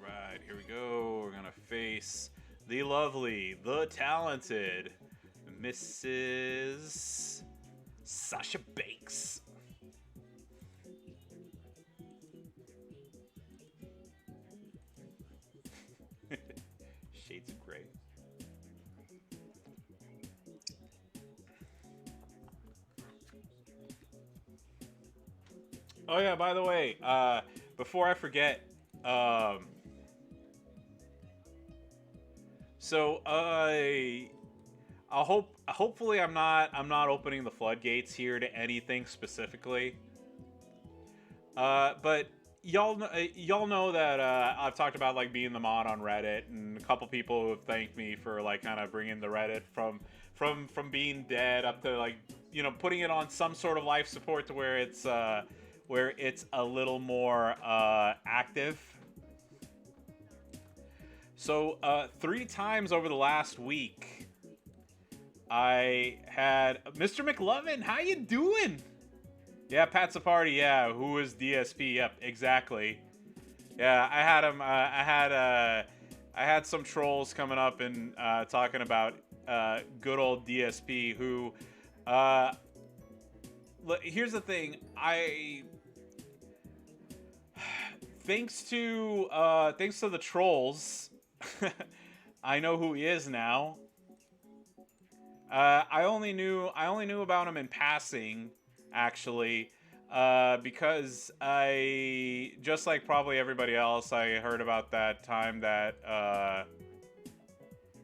right, here we go. We're gonna face the lovely, the talented Mrs. Sasha Banks. Shades of gray. Oh yeah, by the way, before I forget, um, so hopefully I'm not opening the floodgates here to anything specifically. But y'all know that I've talked about like being the mod on Reddit, and a couple people have thanked me for like kind of bringing the Reddit from being dead up to like putting it on some sort of life support to where it's a little more active. So 3 times over the last week, I had Mr. McLovin. How you doing? Yeah, Pat Sapardi. Yeah, who is DSP? Yep, exactly. Yeah, I had him. I had some trolls coming up and talking about good old DSP. Who, here's the thing. Thanks to the trolls, I know who he is now. I only knew about him in passing, actually, because I, just like probably everybody else, I heard about that time that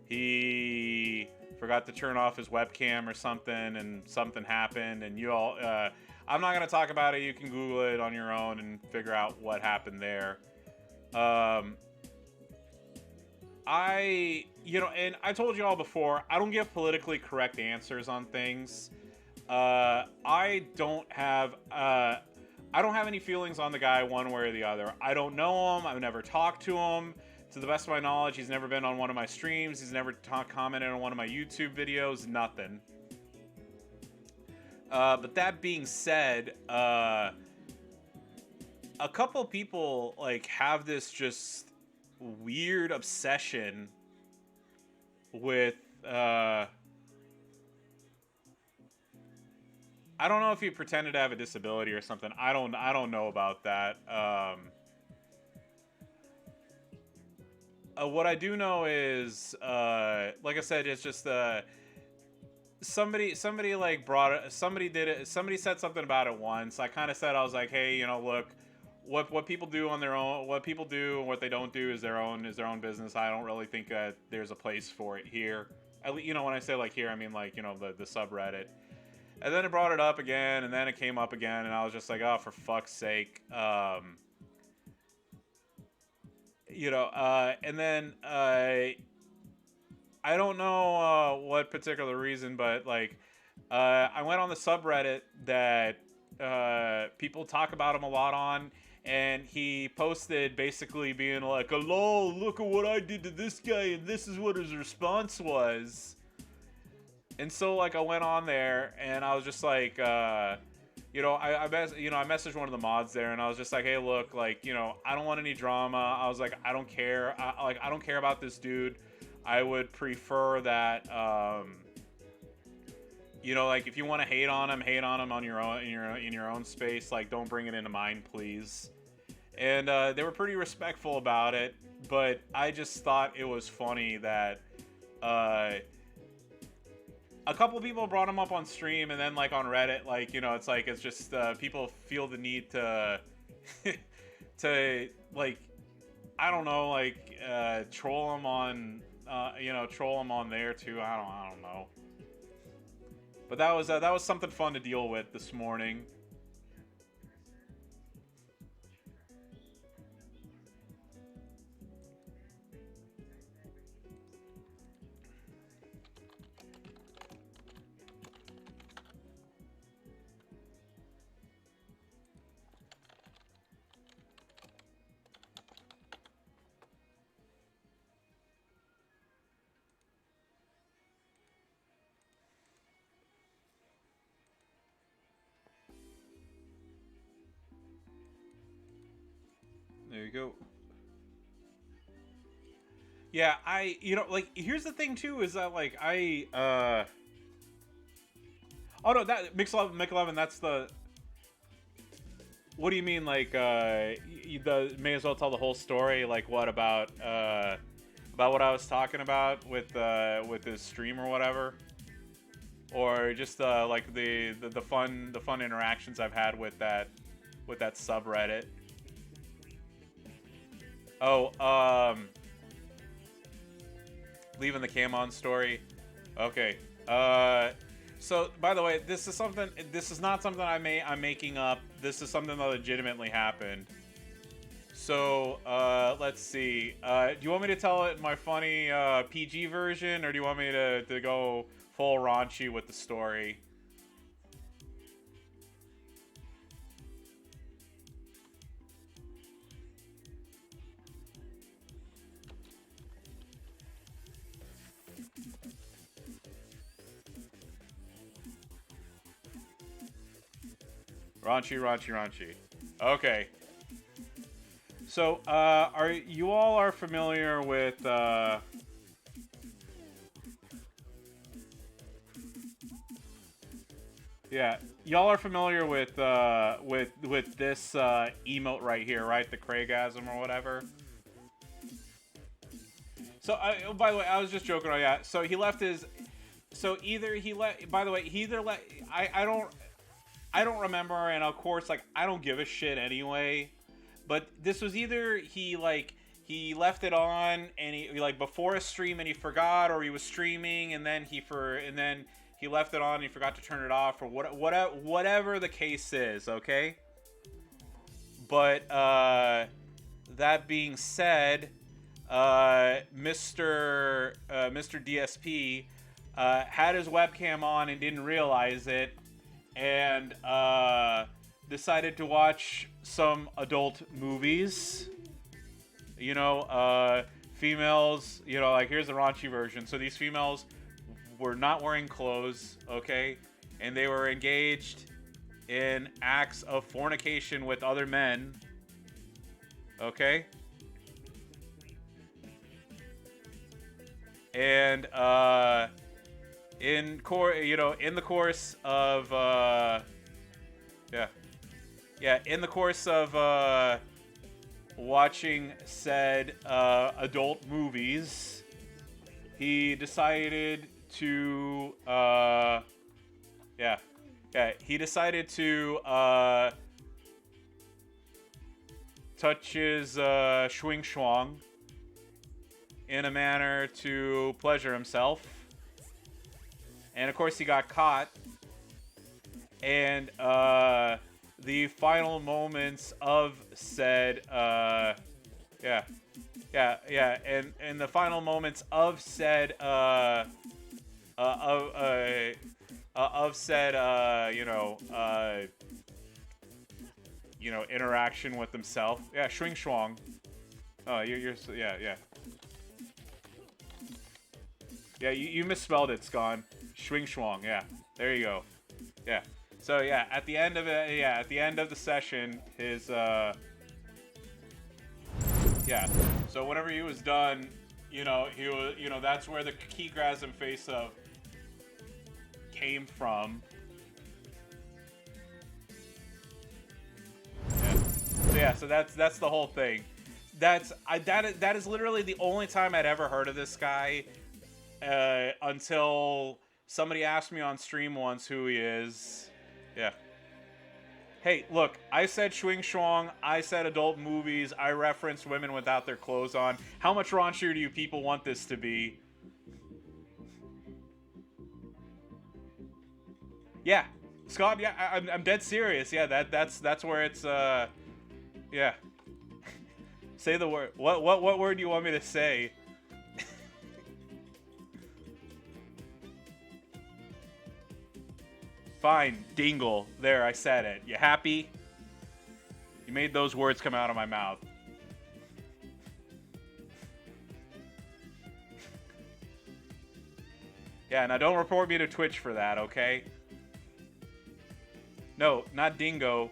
he forgot to turn off his webcam or something, and something happened, and you all. I'm not gonna talk about it. You can Google it on your own and figure out what happened there. And I told you all before, I don't give politically correct answers on things. I don't have any feelings on the guy one way or the other. I don't know him. I've never talked to him. To the best of my knowledge, he's never been on one of my streams. He's never commented on one of my YouTube videos. Nothing. But that being said, a couple people like have this just weird obsession with I don't know if he pretended to have a disability or something. I don't know about that. What I do know is like I said, it's just somebody like somebody did it. Somebody said something about it once. I kind of said, I was like, hey, look, what people do on their own, what people do and what they don't do is their own business. I don't really think that there's a place for it here. At least, when I say like here, I mean like the subreddit. And then it brought it up again, and then it came up again, and I was just like, oh, for fuck's sake. And then I don't know what particular reason, but like I went on the subreddit that people talk about him a lot on, and he posted basically being like, "Lol, look at what I did to this guy, and this is what his response was." And so like I went on there, and I was just like, I messaged one of the mods there, and I was just like, hey, look, like, I don't want any drama. I was like, I don't care. I don't care about this dude. I would prefer that, like if you want to hate on him on your own, in your own space. Like, don't bring it into mine, please. And they were pretty respectful about it, but I just thought it was funny that a couple people brought him up on stream, and then like on Reddit, like it's just people feel the need to to like, I don't know, like troll him on there too. I don't know. But that was something fun to deal with this morning. There you go. Yeah, like, here's the thing too, is that, like, oh no, that McLovin, that's the. What do you mean, like, may as well tell the whole story? Like, what about what I was talking about with his stream or whatever, or just like the fun interactions I've had with that subreddit. Oh, leaving the cam on story. Okay. So, by the way, this is not something I'm making up. This is something that legitimately happened. So, let's see. Do you want me to tell it in my funny PG version, or do you want me to go full raunchy with the story? Raunchy. Okay. So, are you all familiar with yeah, y'all are familiar with this emote right here, right? The Craigasm or whatever. So, by the way, I was just joking. Oh yeah. So he left his. So either he let. By the way, he either let. I don't remember, and of course, like, I don't give a shit anyway. But this was either he left it on and he like before a stream and he forgot, or he was streaming and then he left it on and he forgot to turn it off, or whatever the case is, okay? But that being said, Mr. DSP had his webcam on and didn't realize it, and decided to watch some adult movies. You know, females, you know, like, here's the raunchy version. So these females were not wearing clothes, okay? And they were engaged in acts of fornication with other men, okay? And in the course of in the course of watching said adult movies, he decided to touch his schwing schwang in a manner to pleasure himself. And of course he got caught. And the final moments of said and the final moments of said interaction with himself. Yeah, schwing schwang. Oh, you're yeah, you misspelled it, Scon. Schwing schwang. Yeah, there you go. Yeah. So yeah, at the end of the session, his So whenever he was done, he was, that's where the Keygrasm face of came from. So that's the whole thing. That is literally the only time I'd ever heard of this guy, until somebody asked me on stream once who he is. Yeah. Hey, look, I said schwing schwang, I said adult movies, I referenced women without their clothes on. How much raunchier do you people want this to be? Yeah. Scott, yeah, I'm dead serious. Yeah, that's where it's yeah. Say the word. What word do you want me to say? Fine, dingle. There, I said it. You happy? You made those words come out of my mouth. Yeah, now don't report me to Twitch for that, okay? No, not dingo.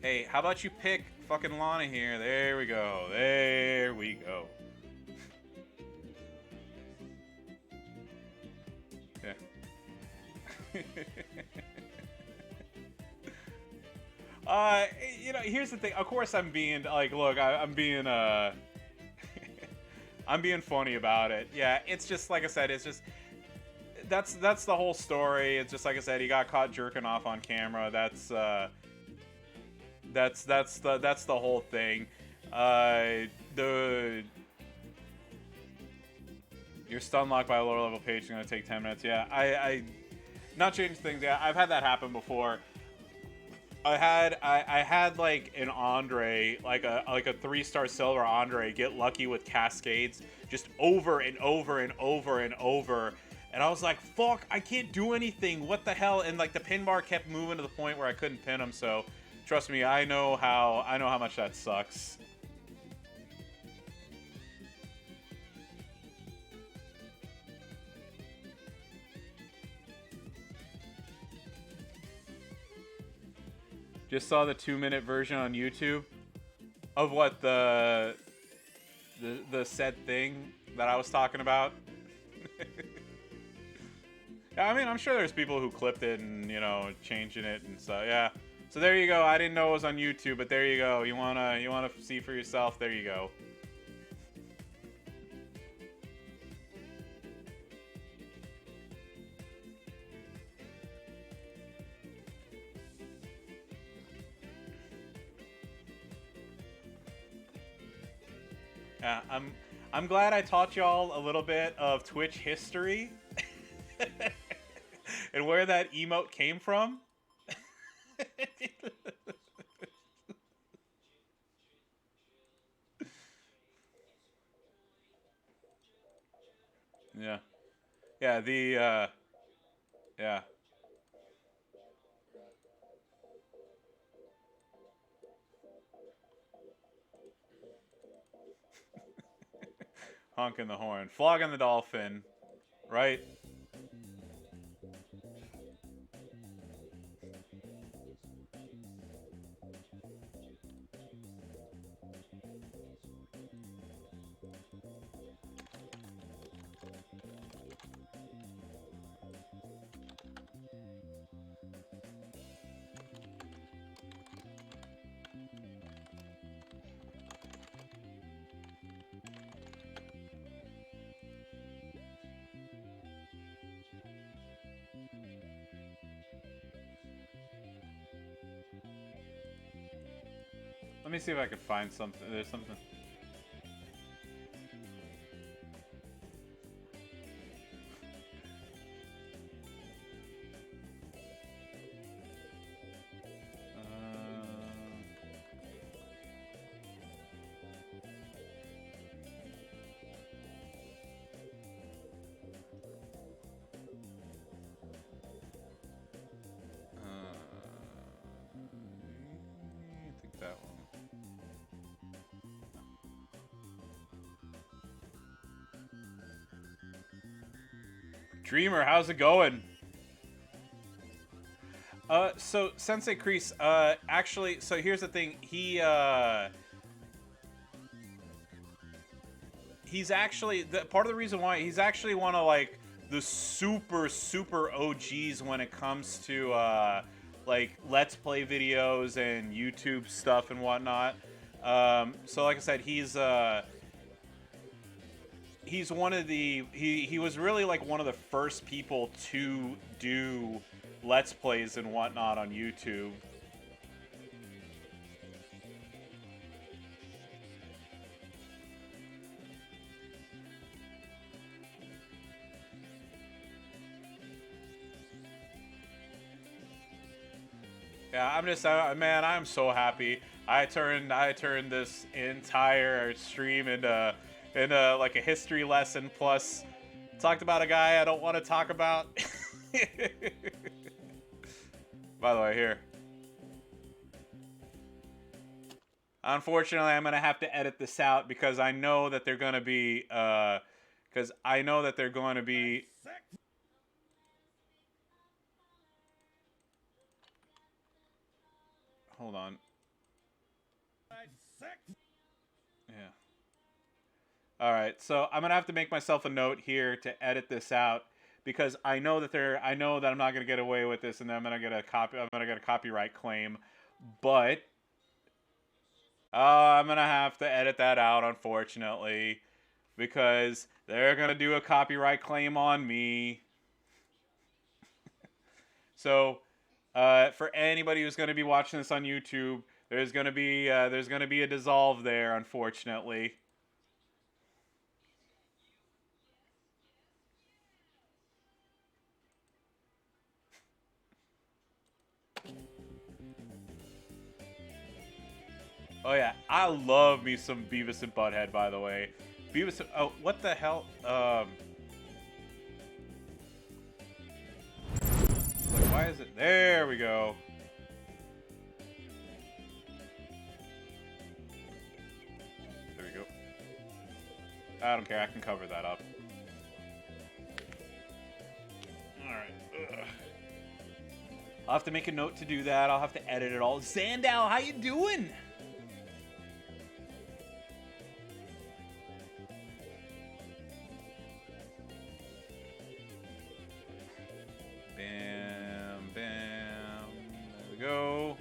Hey, how about you pick fucking Lana here? There we go. There we go. Yeah. You know, here's the thing. Of course, I'm being like, look, I'm being I'm being funny about it. Yeah, it's just like I said. It's just that's the whole story. It's just like I said. He got caught jerking off on camera. That's the whole thing. The You're stun locked by a lower level page. It's gonna take 10 minutes. Yeah, I not change things. Yeah, I've had that happen before. I had like an Andre, like a 3-star silver Andre, get lucky with cascades just over and over and over and over. And I was like, fuck, I can't do anything. What the hell? And like the pin bar kept moving to the point where I couldn't pin him. So trust me, I know how much that sucks. Just saw the 2-minute version on YouTube of what the said thing that I was talking about. Yeah, I mean, I'm sure there's people who clipped it and, you know, changing it and stuff. Yeah. So there you go. I didn't know it was on YouTube, but there you go. You wanna see for yourself? There you go. Yeah, I'm glad I taught y'all a little bit of Twitch history and where that emote came from. Yeah. Yeah, yeah. Honking the horn. Flogging the dolphin. Right? Let me see if I can find something. There's something. I think that one. Dreamer, how's it going? So Sensei Kreese, actually, so here's the thing. He's actually part of the reason why he's actually one of like the super OGs when it comes to like Let's Play videos and YouTube stuff and whatnot. So like I said, he's one of he was really like one of the first people to do Let's Plays and whatnot on YouTube. Yeah, I'm just man, I'm so happy. I turned this entire stream into like a history lesson, plus talked about a guy I don't want to talk about. By the way, here. Unfortunately, I'm gonna have to edit this out because I know that they're gonna be Hold on. All right, so I'm gonna have to make myself a note here to edit this out because I know that I'm not gonna get away with this, and then I'm gonna get a copyright claim, but I'm gonna have to edit that out, unfortunately, because they're gonna do a copyright claim on me. So, for anybody who's gonna be watching this on YouTube, there's gonna be a dissolve there, unfortunately. Oh yeah, I love me some Beavis and Butthead, by the way. Oh, what the hell? Like, why is it? There we go. There we go. I don't care. I can cover that up. All right. I'll have to make a note to do that. I'll have to edit it all. Sandow, how you doing? Bam, bam. There we go.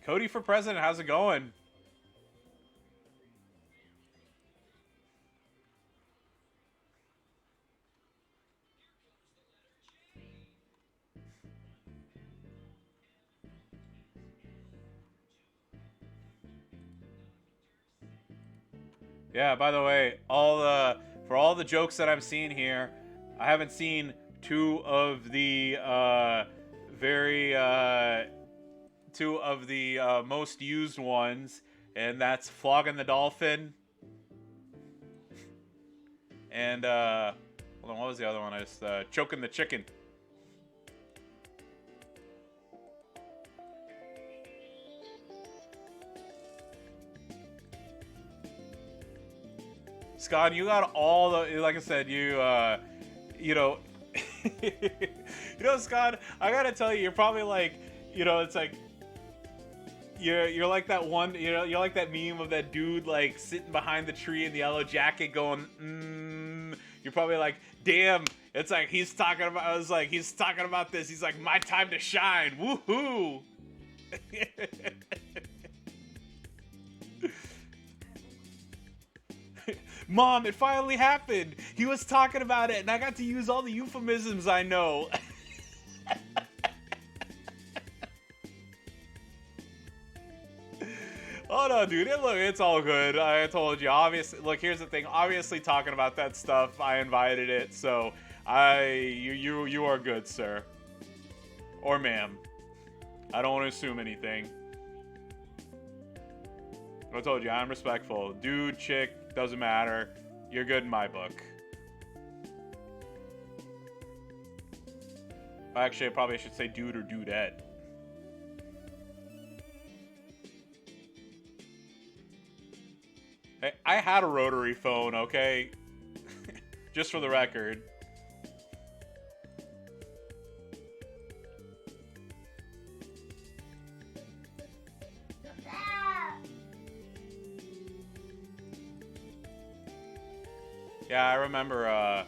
Cody for president, how's it going? Yeah, by the way, for all the jokes that I'm seeing here, I haven't seen two of the most used ones, and that's flogging the dolphin and hold on, what was the other one? I just choking the chicken. Scott, you got all the, like I said, you know, Scott, I gotta tell you, you're probably like, it's like, you're like that one, you're like that meme of that dude like sitting behind the tree in the yellow jacket going, You're probably like, damn, it's like he's talking about this. He's like, my time to shine, woohoo. Mom, it finally happened. He was talking about it, and I got to use all the euphemisms I know. Oh no, dude! Look, it's all good. I told you. Obviously, look. Here's the thing. Obviously, talking about that stuff, I invited it, so you are good, sir, or ma'am. I don't want to assume anything. I told you, I'm respectful. Dude, chick, doesn't matter. You're good in my book. Actually, I probably should say dude or dudette. Hey, I had a rotary phone, okay? Just for the record. Yeah, I remember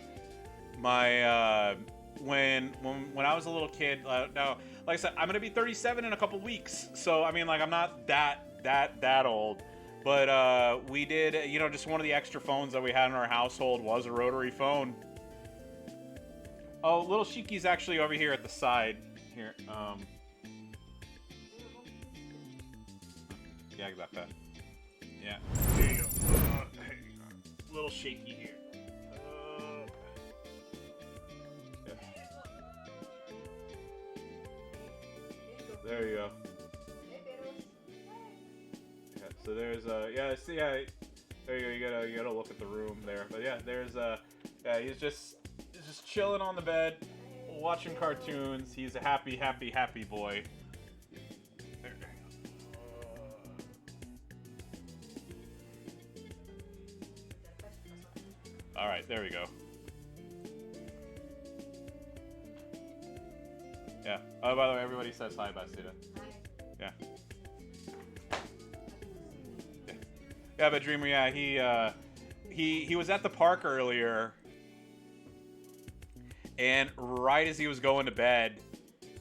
my when I was a little kid. Now, like I said, I'm gonna be 37 in a couple weeks, so I mean, like, I'm not that old. But we did, just one of the extra phones that we had in our household was a rotary phone. Oh, little Shiki's actually over here at the side here. Yeah, I got that. Yeah. There you go. Little shaky here. There you go. Yeah, so there's there you go. You gotta look at the room there. But yeah, there's he's just chilling on the bed, watching cartoons. He's a happy boy. All right, there we go. Yeah. Oh, by the way, everybody says hi, Bastida. Yeah. Yeah, but Dreamer, yeah, he was at the park earlier, and right as he was going to bed,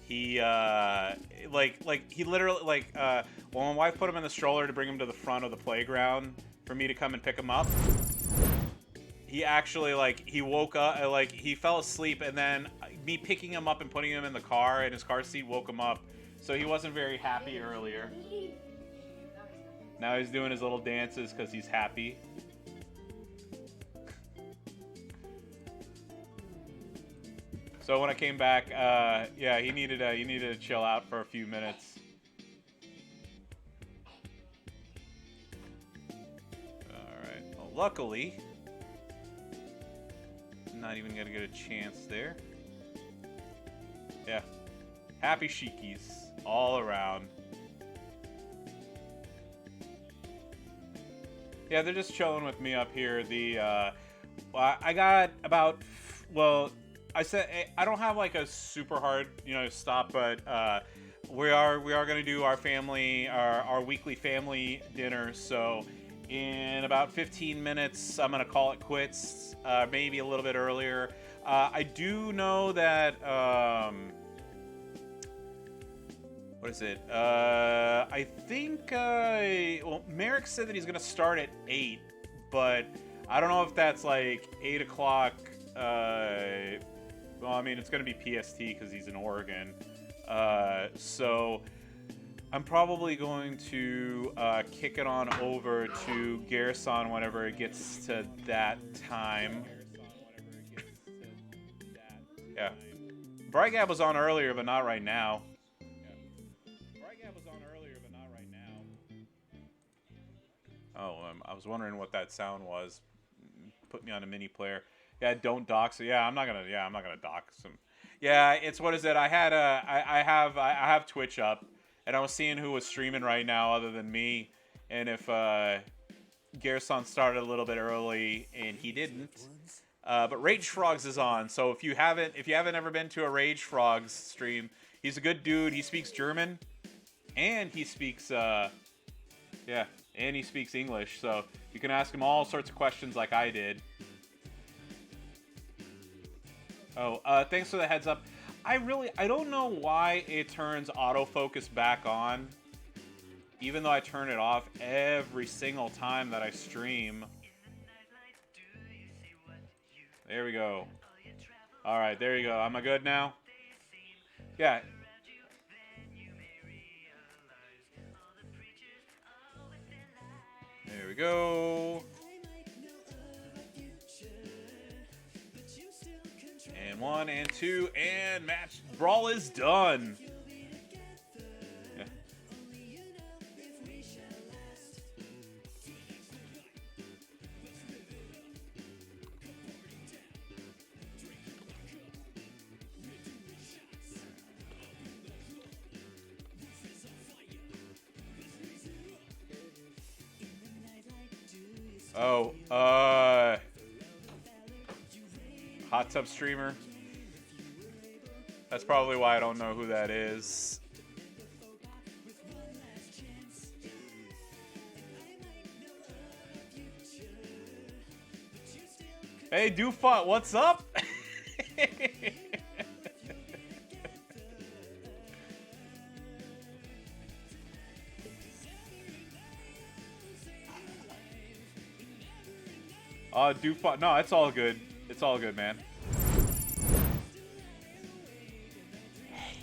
he he literally well, my wife put him in the stroller to bring him to the front of the playground for me to come and pick him up. He actually he woke up, he fell asleep, and then me picking him up and putting him in the car, and his car seat woke him up. So he wasn't very happy earlier. Now he's doing his little dances because he's happy. So when I came back, yeah, he needed to chill out for a few minutes. All right. Well, luckily, not even gonna get a chance there. Yeah, happy Sheikies all around. Yeah, they're just chilling with me up here. I got about, well, I said I don't have like a super hard, stop, but we are gonna do our weekly family dinner. So in about 15 minutes, I'm gonna call it quits. Maybe a little bit earlier. I do know that. What is it? I think, well, Merrick said that he's going to start at 8, but I don't know if that's like 8 o'clock. Well, I mean, it's going to be PST because he's in Oregon. So I'm probably going to kick it on over to Garrison whenever it gets to that time. Yeah. Brygab was on earlier, but not right now. Oh, I was wondering what that sound was. Put me on a mini player. Yeah, don't dox. Yeah, I'm not gonna dox him. Yeah, it's what is it? I have Twitch up, and I was seeing who was streaming right now other than me, and if Garrison started a little bit early and he didn't, but Rage Frogs is on. So if you haven't ever been to a Rage Frogs stream, he's a good dude. He speaks German, and he speaks yeah. And he speaks English, so you can ask him all sorts of questions like I did. Oh, thanks for the heads up. I don't know why it turns autofocus back on, even though I turn it off every single time that I stream. There we go. All right, there you go. Am I good now? Yeah. There we go. And 1 and 2 and match. Brawl is done. Yeah. Oh, hot tub streamer. That's probably why I don't know who that is. Hey, Doofut, what's up? Doofut. No, it's all good. It's all good, man. Hey,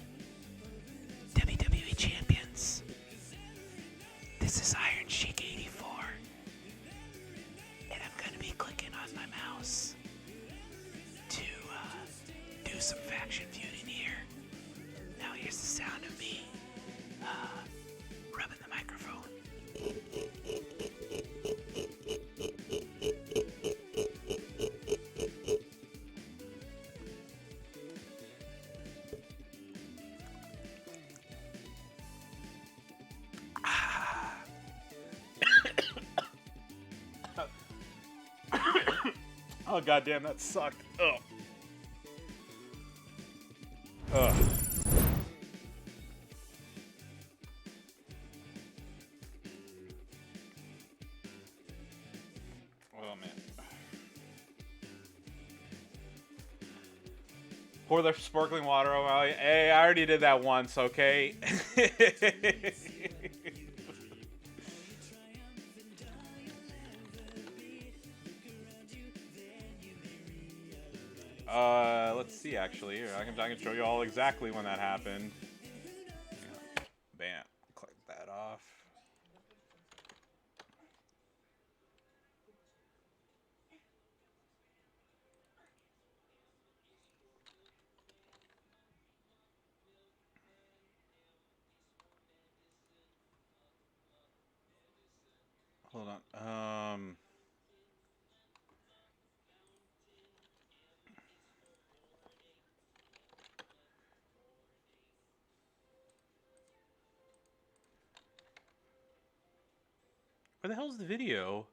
WWE champions. This is Iron Sheik 84. And I'm going to be clicking on my mouse to do some faction feuding here. Now here's the sound of me rubbing the microphone. Oh goddamn, that sucked. Ugh. Ugh. Oh man. Pour the sparkling water over. Hey, I already did that once, okay? Let's see. Actually, here I can show you all exactly when that happened. Bam. Click that off. Hold on. Where the hell's the video?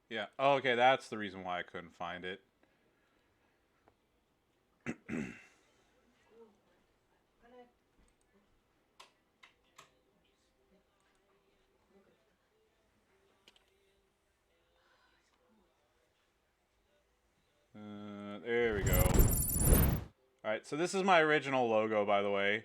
Yeah. Oh, okay, that's the reason why I couldn't find it. There we go. Alright, so this is my original logo, by the way.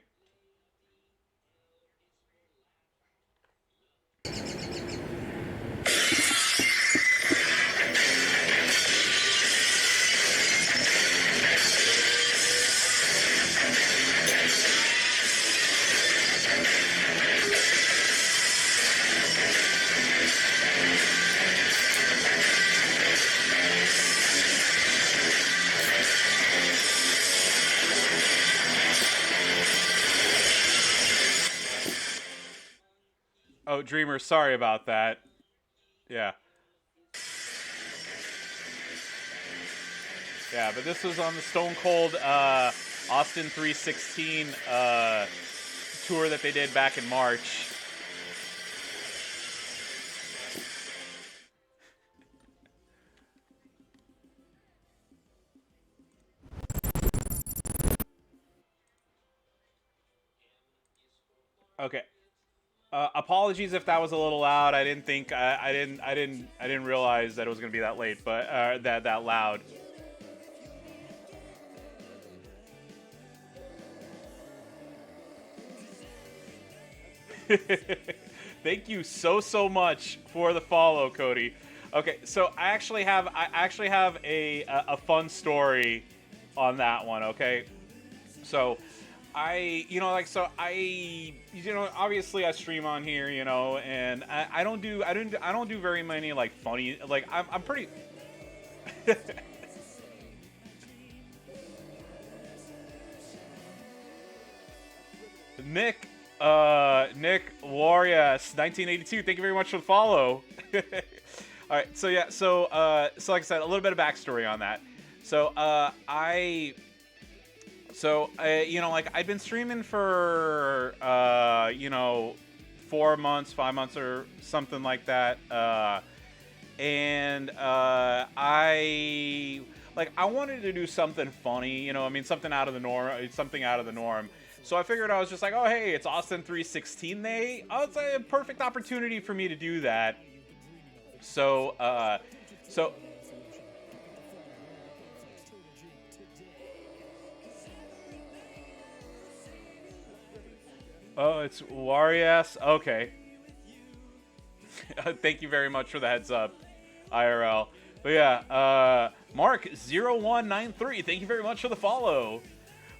Oh, Dreamer, sorry about that. Yeah. Yeah, but this was on the Stone Cold Austin 316 tour that they did back in March. Okay. Apologies if that was a little loud. I didn't think I didn't realize that it was gonna be that late, but that loud. Thank you so much for the follow, Cody. Okay, so I actually have a fun story on that one. Okay, so obviously I stream on here, and I don't do very many like funny, like I'm pretty. Nick Warriors 1982, thank you very much for the follow. All right, so yeah, so like I said, a little bit of backstory on that. So I'd been streaming for 4 months, 5 months, or something like that, and I wanted to do something funny, something out of the norm. So I figured, I was just like, oh hey, it's Austin 316 Day. Oh, it's a perfect opportunity for me to do that. So oh, it's Warriors. Okay. Thank you very much for the heads up, IRL. But yeah, Mark0193, thank you very much for the follow.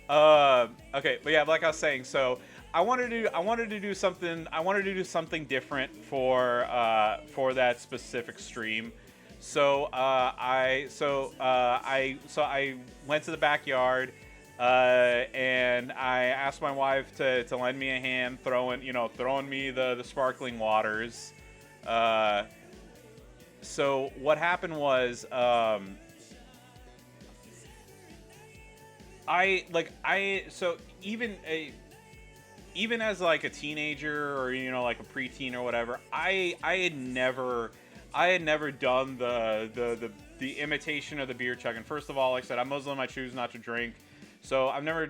Okay, but yeah, like I was saying, so I wanted to do something different for that specific stream. So I went to the backyard, and I asked my wife to lend me a hand throwing me the sparkling waters. So what happened was, even as like a teenager or like a preteen or whatever, I had never done the imitation of the beer chugging. First of all, like I said, I'm Muslim. I choose not to drink. So I've never.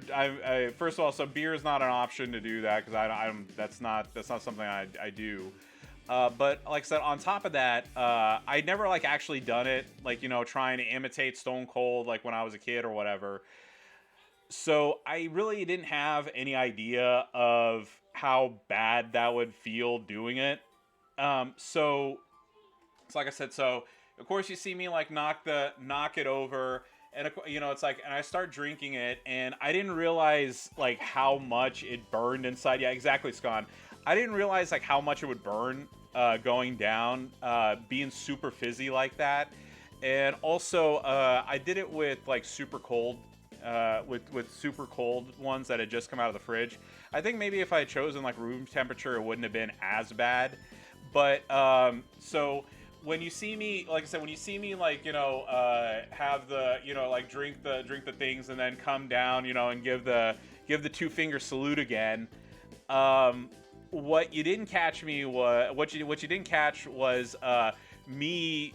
First of all, so beer is not an option to do that because that's not something I do. But like I said, on top of that, I'd never like actually done it, like trying to imitate Stone Cold like when I was a kid or whatever. So I really didn't have any idea of how bad that would feel doing it. So it's like I said. So of course you see me like knock it over. And it's like, and I start drinking it, and I didn't realize like how much it burned inside. Yeah, exactly, Scon. I didn't realize like how much it would burn going down, being super fizzy like that. And also, I did it with like super cold, with super cold ones that had just come out of the fridge. I think maybe if I had chosen like room temperature, it wouldn't have been as bad. But so. When you see me, like I said, when you see me, like have the, like drink the things and then come down, and give the 2-finger salute again. What you didn't catch me was what you didn't catch was me,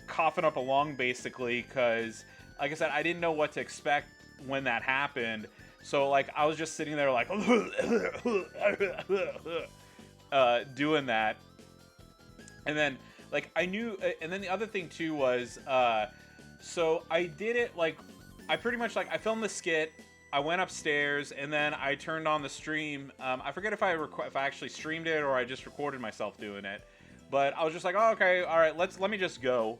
coughing up a lung basically, because like I said, I didn't know what to expect when that happened. So like I was just sitting there like doing that. And then, like, I knew, and then the other thing, too, was, so I did it, like, I pretty much, like, I filmed the skit, I went upstairs, and then I turned on the stream. I forget if I actually streamed it or I just recorded myself doing it. But I was just like, oh, okay, all right, let me just go.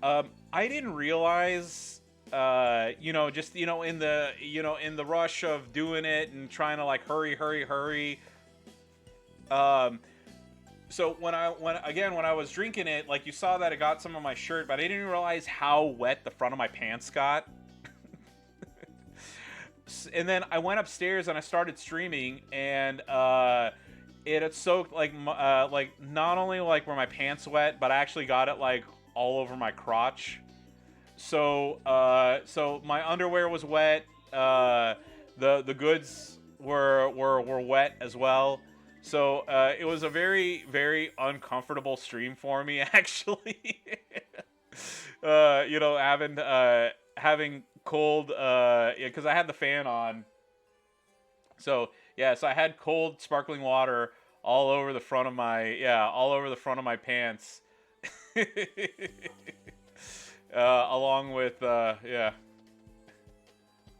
I didn't realize, just, in the rush of doing it and trying to, like, hurry, so when I was drinking it, like you saw that it got some of my shirt, but I didn't realize how wet the front of my pants got. And then I went upstairs and I started streaming, and it had soaked like not only like were my pants wet, but I actually got it like all over my crotch. So my underwear was wet. The goods were wet as well. So it was a very, very uncomfortable stream for me, actually. Having cold, because I had the fan on. So yeah, so I had cold, sparkling water all over the front of my pants, along with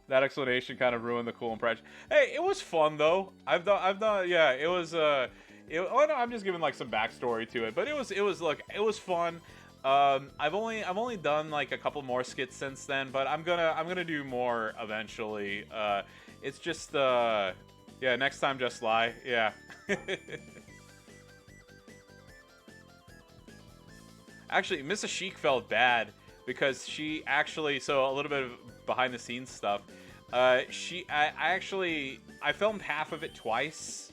That explanation kind of ruined the cool impression. Hey, it was fun though. I've done. Yeah, it was. No, I'm just giving like some backstory to it, but it was fun. I've only done like a couple more skits since then, but I'm gonna do more eventually. It's just next time just lie. Yeah. Actually, Mrs. Sheik felt bad because she actually, so a little bit of behind the scenes stuff. I filmed half of it twice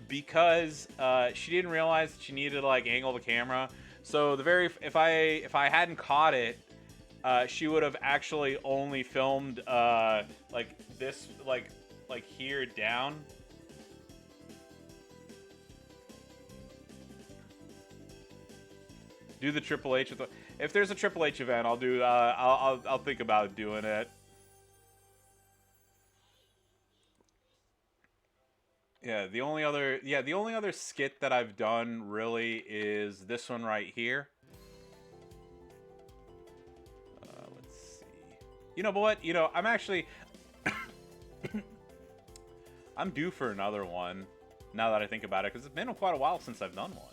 because she didn't realize that she needed to like angle the camera. So if I hadn't caught it, she would have actually only filmed like this, like here down. Do the Triple H. If there's a Triple H event, I'll do. I'll think about doing it. Yeah, the only other skit that I've done really is this one right here. Let's see. But what? I'm actually I'm due for another one now that I think about it, because it's been quite a while since I've done one.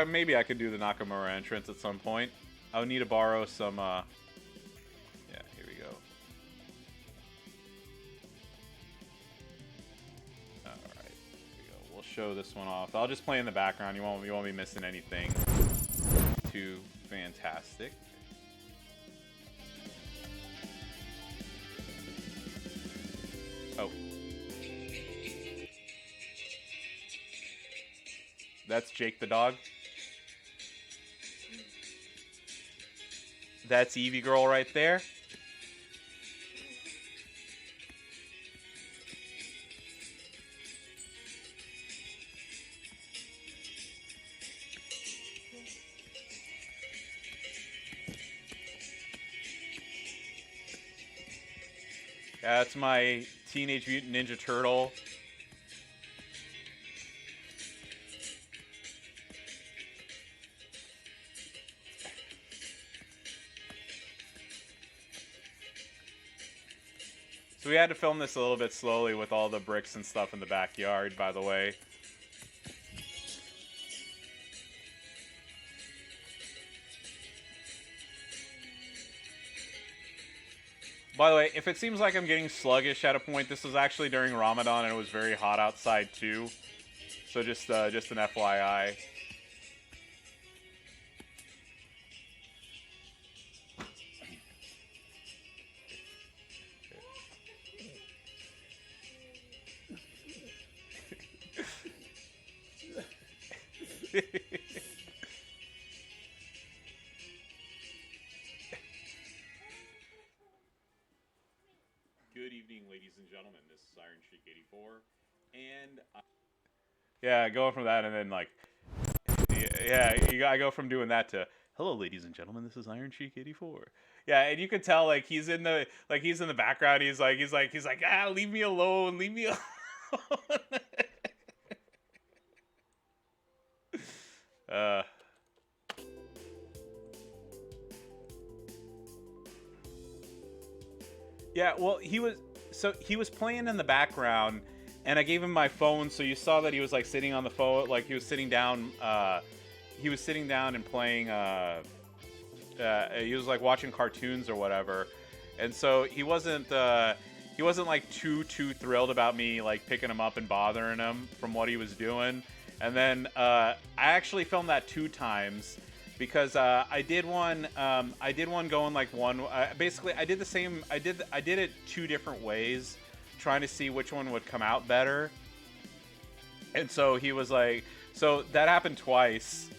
Maybe I could do the Nakamura entrance at some point. I would need to borrow some, yeah, here we go. Alright, here we go. We'll show this one off. I'll just play in the background. You won't be missing anything too fantastic. Oh. That's Jake the dog. That's Evie Girl right there. That's my Teenage Mutant Ninja Turtle. So we had to film this a little bit slowly with all the bricks and stuff in the backyard, by the way. By the way, if it seems like I'm getting sluggish at a point, this was actually during Ramadan and it was very hot outside too. So just an FYI. Good evening, ladies and gentlemen. This is Iron Sheik 84, and yeah, going from that and then like, I go from doing that to hello, ladies and gentlemen. This is Iron Sheik 84. Yeah, and you can tell like he's in the background. He's like leave me alone, leave me alone. Yeah, well, he was playing in the background, and I gave him my phone, so you saw that he was like sitting on the phone, like he was sitting down. He was sitting down and playing. He was like watching cartoons or whatever, and so he wasn't like too thrilled about me like picking him up and bothering him from what he was doing. And then I actually filmed that 2 times. Because I did one going like one. Basically, I did the same. I did it 2 different ways, trying to see which one would come out better. And so he was like, so that happened twice.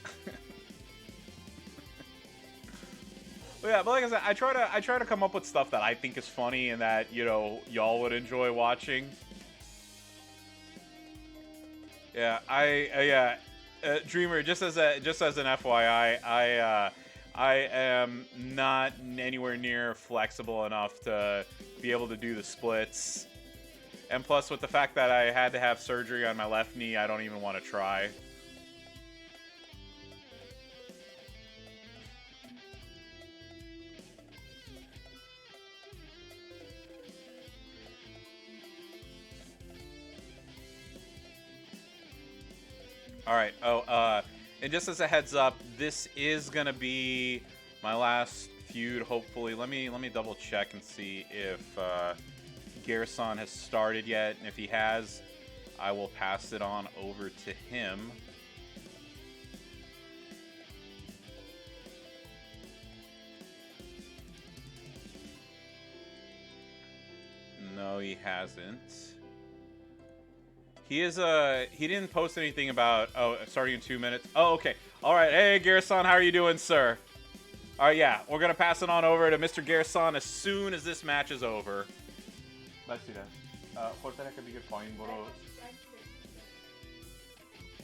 But yeah, but like I said, I try to come up with stuff that I think is funny and that y'all would enjoy watching. Yeah, Dreamer, just as an FYI, I am not anywhere near flexible enough to be able to do the splits. And plus, with the fact that I had to have surgery on my left knee, I don't even want to try. Alright, and just as a heads up, this is gonna be my last feud, hopefully. Let me double check and see if Garrison has started yet, and if he has, I will pass it on over to him. No, he hasn't. He didn't post anything about, starting in 2 minutes. Oh, okay. All right. Hey, Garrison, how are you doing, sir? All right, yeah. We're going to pass it on over to Mr. Garrison as soon as this match is over. Let's see that. What that could be good point, bro.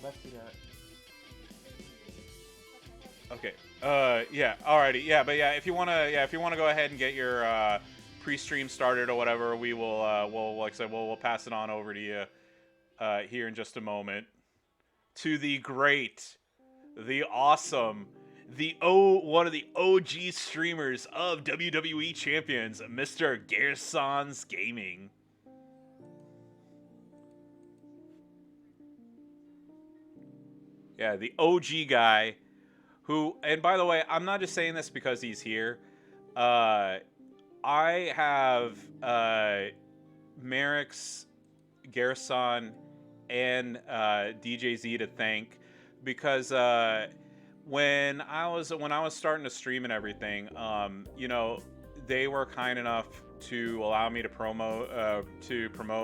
Let's see that. Okay. Yeah. Alrighty. Yeah, but yeah, if you want to go ahead and get your pre-stream started or whatever, we will like I said, we'll pass it on over to you. Here in just a moment, to the great, the awesome, one of the OG streamers of WWE Champions, Mr. Garrison's Gaming. Yeah, the OG guy, who, and by the way, I'm not just saying this because he's here. I have Merrick's, Garrison, and DJ Z to thank, because when I was starting to stream and everything, they were kind enough to allow me to promote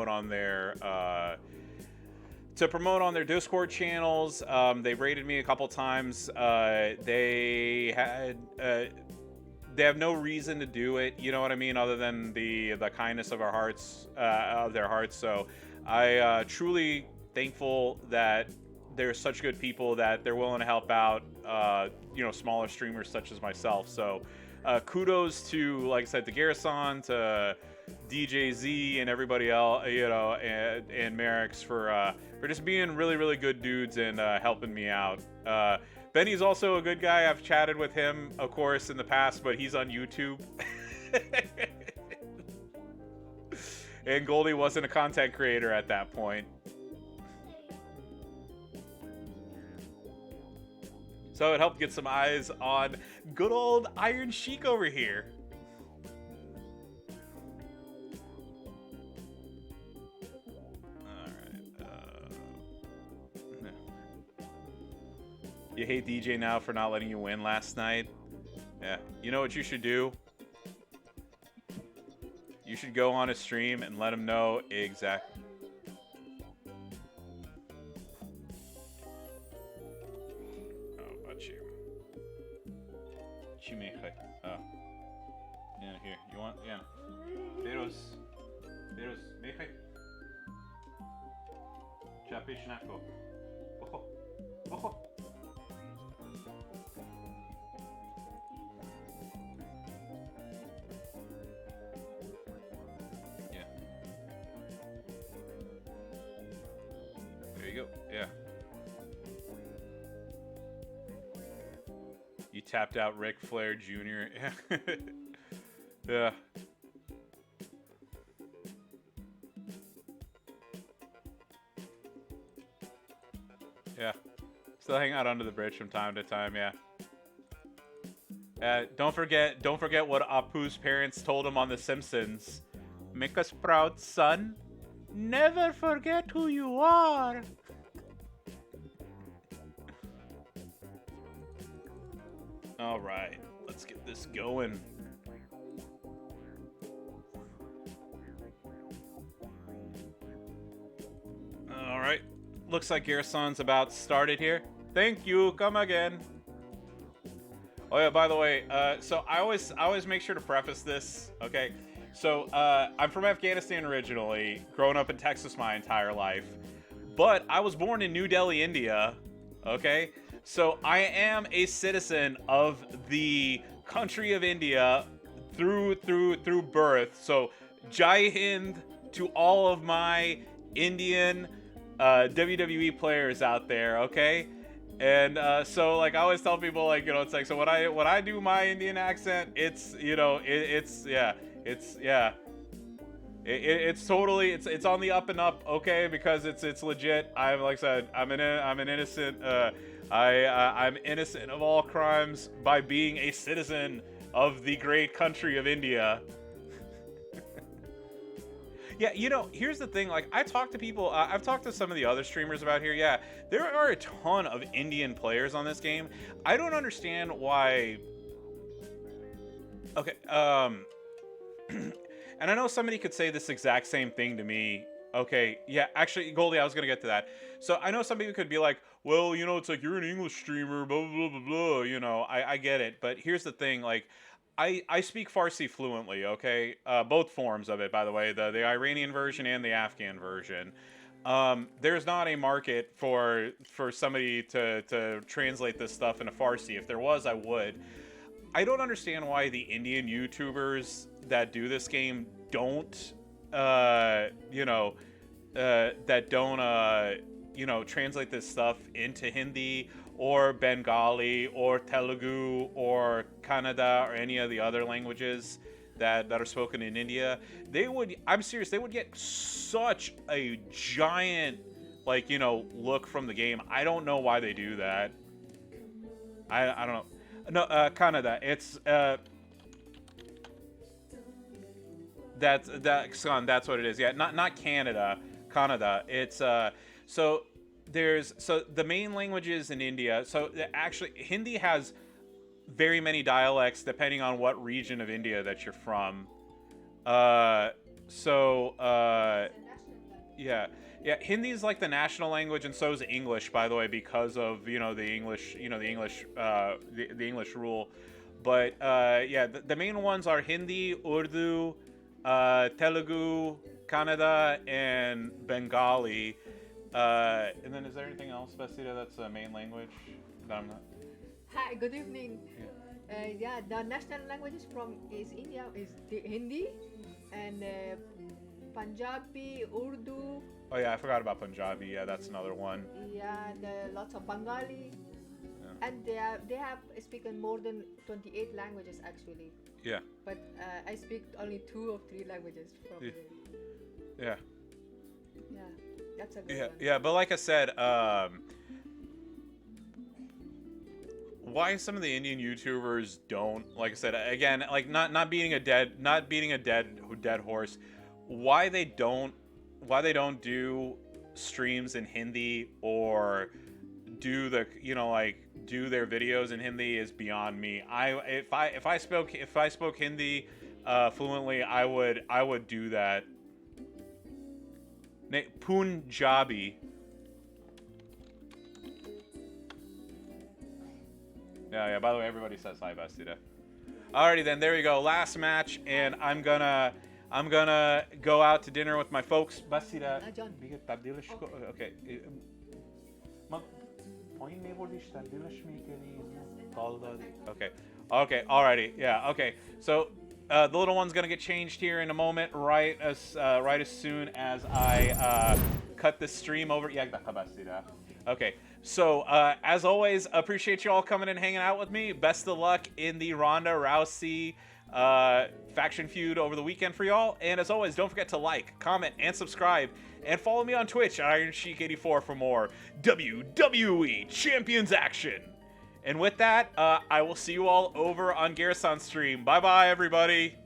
on their to promote on their Discord channels. They rated me a couple times. They have no reason to do it, you know what I mean, other than the kindness of their hearts. So I truly thankful that they're such good people that they're willing to help out, smaller streamers such as myself. So kudos to, like I said, to Garrison, to DJ Z, and everybody else, and Merrick's for just being really, really good dudes and helping me out. Benny's also a good guy. I've chatted with him, of course, in the past, but he's on YouTube. And Goldie wasn't a content creator at that point. So it helped get some eyes on good old Iron Sheik over here. You hate DJ now for not letting you win last night? Yeah. You know what you should do? You should go on a stream and let him know exactly. Oh, about you. Chimeche. Oh. Yeah, here. You want? Yeah. Beros. Meche. Chapishnako. Ojo. Ojo. Yeah. You tapped out Ric Flair Jr. Yeah. Yeah. Still hang out under the bridge from time to time, yeah. Don't forget what Apu's parents told him on The Simpsons. Make us proud, son. Never forget who you are. All right, let's get this going. All right, looks like Garrison's about started here. Thank you. Come again. Oh yeah, by the way, so I always make sure to preface this. Okay, so I'm from Afghanistan originally, growing up in Texas my entire life, but I was born in New Delhi, India. Okay. So I am a citizen of the country of India through birth. So Jai Hind to all of my Indian WWE players out there, okay? And so like I always tell people, like, it's like, so when I do my Indian accent, it's it's totally it's on the up and up, okay? Because it's legit. I'm, like I said, I'm an innocent. I'm innocent of all crimes by being a citizen of the great country of India. Yeah, here's the thing. Like, I talk to people. I've talked to some of the other streamers about here. Yeah, there are a ton of Indian players on this game. I don't understand why. Okay. And I know somebody could say this exact same thing to me. Okay, yeah, actually, Goldie, I was gonna get to that. So I know some people could be like, well, it's like, you're an English streamer, blah, blah, blah, blah, I get it. But here's the thing, like, I speak Farsi fluently, okay? Both forms of it, by the way, the Iranian version and the Afghan version. There's not a market for somebody to translate this stuff into Farsi. If there was, I would. I don't understand why the Indian YouTubers that do this game don't, translate this stuff into Hindi or Bengali or Telugu or Kannada or any of the other languages that are spoken in India. I'm serious, they would get such a giant, look from the game. I don't know why they do that. I don't know. No, Kannada. It's that's what it is. Yeah, not Canada. Kannada. It's so the main languages in India. So actually, Hindi has very many dialects depending on what region of India that you're from. Yeah, yeah. Hindi is like the national language, and so is English, by the way, because of the English, the English rule. But yeah, the main ones are Hindi, Urdu, Telugu, Kannada, and Bengali. And then is there anything else, Basita, that's a main language that I'm not? Hi, good evening. Yeah, the national languages from is India is the Hindi and Punjabi, Urdu. Oh yeah, I forgot about Punjabi. Yeah, that's another one. Yeah, lots of Bengali, Yeah. and they have spoken more than 28 languages actually. Yeah. But I speak only 2 or 3 languages from Yeah. there. Yeah. Yeah, that's a good Yeah, one. yeah, but like I said, why some of the Indian YouTubers don't, like I said again, like not beating a dead horse, why they don't do streams in Hindi or do do their videos in Hindi is beyond me. If I spoke Hindi fluently, I would do that. Punjabi. Yeah. By the way, everybody says hi, Bastida. Alrighty then, there we go. Last match, and I'm gonna go out to dinner with my folks. Bastida. John. Okay. Okay. Okay. Alrighty. Yeah. Okay. So the little one's gonna get changed here in a moment, right as soon as I cut this stream over. Yeah. Okay. So as always, appreciate you all coming and hanging out with me. Best of luck in the Ronda Rousey faction feud over the weekend for y'all. And as always, don't forget to like, comment, and subscribe. And follow me on Twitch at IronSheik84 for more WWE Champions action. And with that, I will see you all over on Garrison's stream. Bye-bye, everybody.